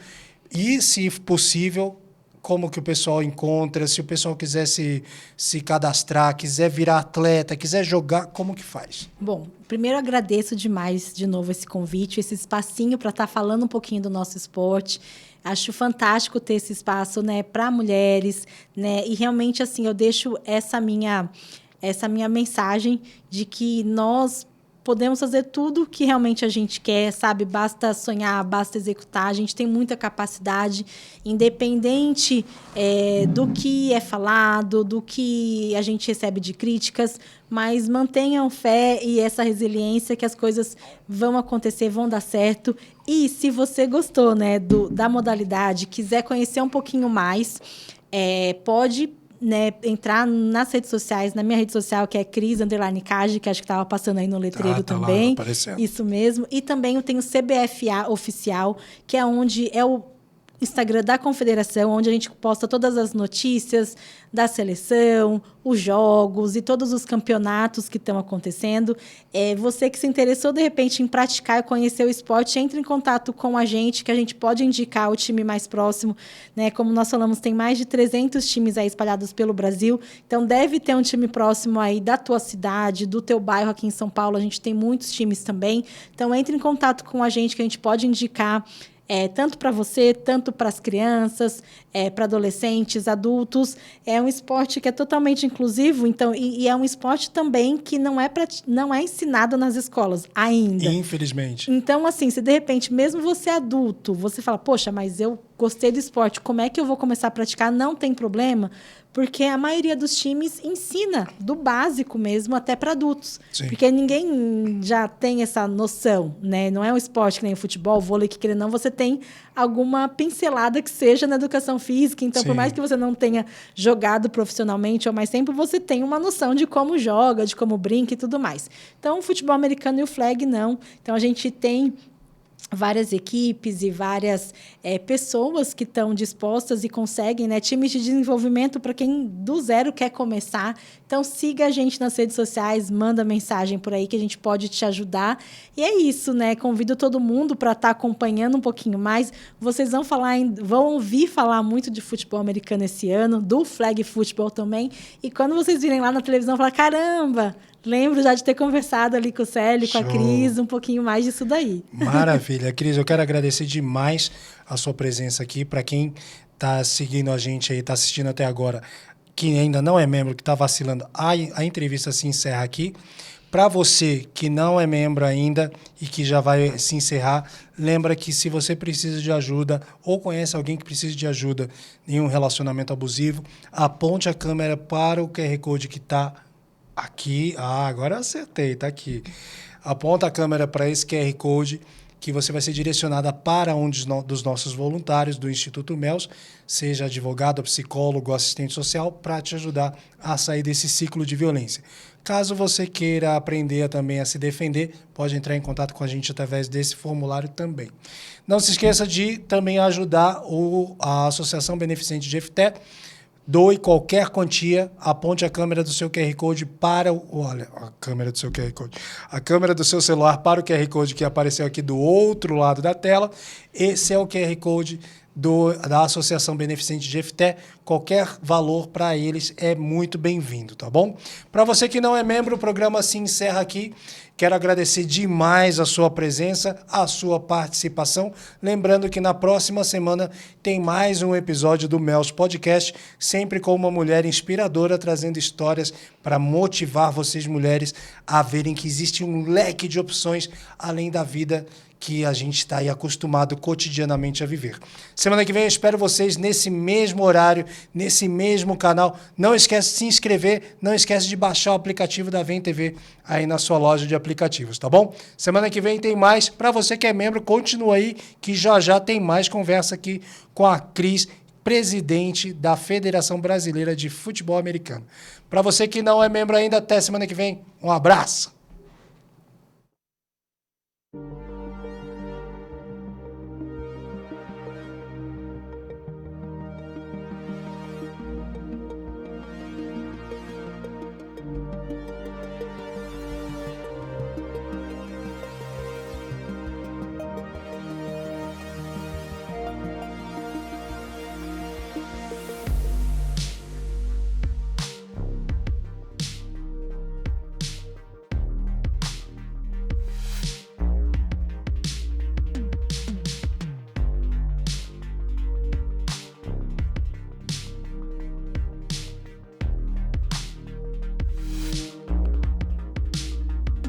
S1: E, se possível, como que o pessoal encontra, se o pessoal quiser se cadastrar, quiser virar atleta, quiser jogar, como que faz?
S2: Bom, primeiro agradeço demais de novo esse convite, esse espacinho para estar falando um pouquinho do nosso esporte. Acho fantástico ter esse espaço, né, para mulheres, né? E realmente, assim, eu deixo essa minha mensagem de que nós podemos fazer tudo o que realmente a gente quer, sabe? Basta sonhar, basta executar. A gente tem muita capacidade, independente do que é falado, do que a gente recebe de críticas, mas mantenham fé e essa resiliência que as coisas vão acontecer, vão dar certo. E se você gostou, né, da modalidade, quiser conhecer um pouquinho mais, pode, né, entrar nas redes sociais, na minha rede social, que é Cris_Cage, que acho que estava passando aí no letreiro também.
S1: Lá, aparecendo.
S2: Isso mesmo. E também eu tenho o CBFA Oficial, que é onde é o Instagram da Confederação, onde a gente posta todas as notícias da seleção, os jogos e todos os campeonatos que estão acontecendo. Você que se interessou, de repente, em praticar e conhecer o esporte, entre em contato com a gente, que a gente pode indicar o time mais próximo, né? Como nós falamos, tem mais de 300 times aí espalhados pelo Brasil, então deve ter um time próximo aí da tua cidade, do teu bairro aqui em São Paulo. A gente tem muitos times também, então entre em contato com a gente, que a gente pode indicar tanto para você, tanto para as crianças, para adolescentes, adultos. É um esporte que é totalmente inclusivo, então, e é um esporte também que não é ensinado nas escolas ainda.
S1: Infelizmente.
S2: Então, assim, se de repente, mesmo você adulto, você fala, poxa, mas eu gostei do esporte, como é que eu vou começar a praticar? Não tem problema, porque a maioria dos times ensina do básico mesmo até para adultos.
S1: Sim.
S2: Porque ninguém já tem essa noção, né? Não é um esporte que nem o futebol, o vôlei, que querendo ou não, você tem alguma pincelada que seja na educação física. Então,
S1: Sim.
S2: por mais que você não tenha jogado profissionalmente ou mais tempo, você tem uma noção de como joga, de como brinca e tudo mais. Então, o futebol americano e o flag, não. Então, a gente tem várias equipes e várias pessoas que estão dispostas e conseguem, né? Times de desenvolvimento para quem do zero quer começar. Então, siga a gente nas redes sociais, manda mensagem por aí que a gente pode te ajudar. E é isso, né? Convido todo mundo para estar acompanhando um pouquinho mais. Vocês vão ouvir falar muito de futebol americano esse ano, do flag football também. E quando vocês virem lá na televisão, falar, caramba, lembro já de ter conversado ali com o Célio, com a Cris, um pouquinho mais disso daí.
S1: Maravilha. Cris, eu quero agradecer demais a sua presença aqui. Para quem está seguindo a gente aí, está assistindo até agora, que ainda não é membro, que está vacilando, a entrevista se encerra aqui. Para você que não é membro ainda e que já vai se encerrar, lembra que se você precisa de ajuda ou conhece alguém que precisa de ajuda em um relacionamento abusivo, aponte a câmera para o QR Code que está aqui. Agora eu acertei, tá aqui. Aponta a câmera para esse QR Code que você vai ser direcionada para um dos nossos voluntários do Instituto MELS, seja advogado, psicólogo, assistente social, para te ajudar a sair desse ciclo de violência. Caso você queira aprender também a se defender, pode entrar em contato com a gente através desse formulário também. Não se esqueça de também ajudar a Associação Beneficente de Jefté. Doe qualquer quantia, aponte a câmera do seu QR Code para a câmera do seu QR Code. A câmera do seu celular para o QR Code que apareceu aqui do outro lado da tela. Esse é o QR Code da Associação Beneficente de Jefté. Qualquer valor para eles é muito bem-vindo, tá bom? Para você que não é membro, o programa se encerra aqui. Quero agradecer demais a sua presença, a sua participação. Lembrando que na próxima semana tem mais um episódio do MELS Podcast, sempre com uma mulher inspiradora, trazendo histórias para motivar vocês, mulheres, a verem que existe um leque de opções além da vida que a gente está aí acostumado cotidianamente a viver. Semana que vem eu espero vocês nesse mesmo horário, nesse mesmo canal. Não esquece de se inscrever, não esquece de baixar o aplicativo da Vem TV aí na sua loja de aplicativos, tá bom? Semana que vem tem mais. Para você que é membro, continua aí que já tem mais conversa aqui com a Cris, presidente da Federação Brasileira de Futebol Americano. Para você que não é membro ainda, até semana que vem. Um abraço!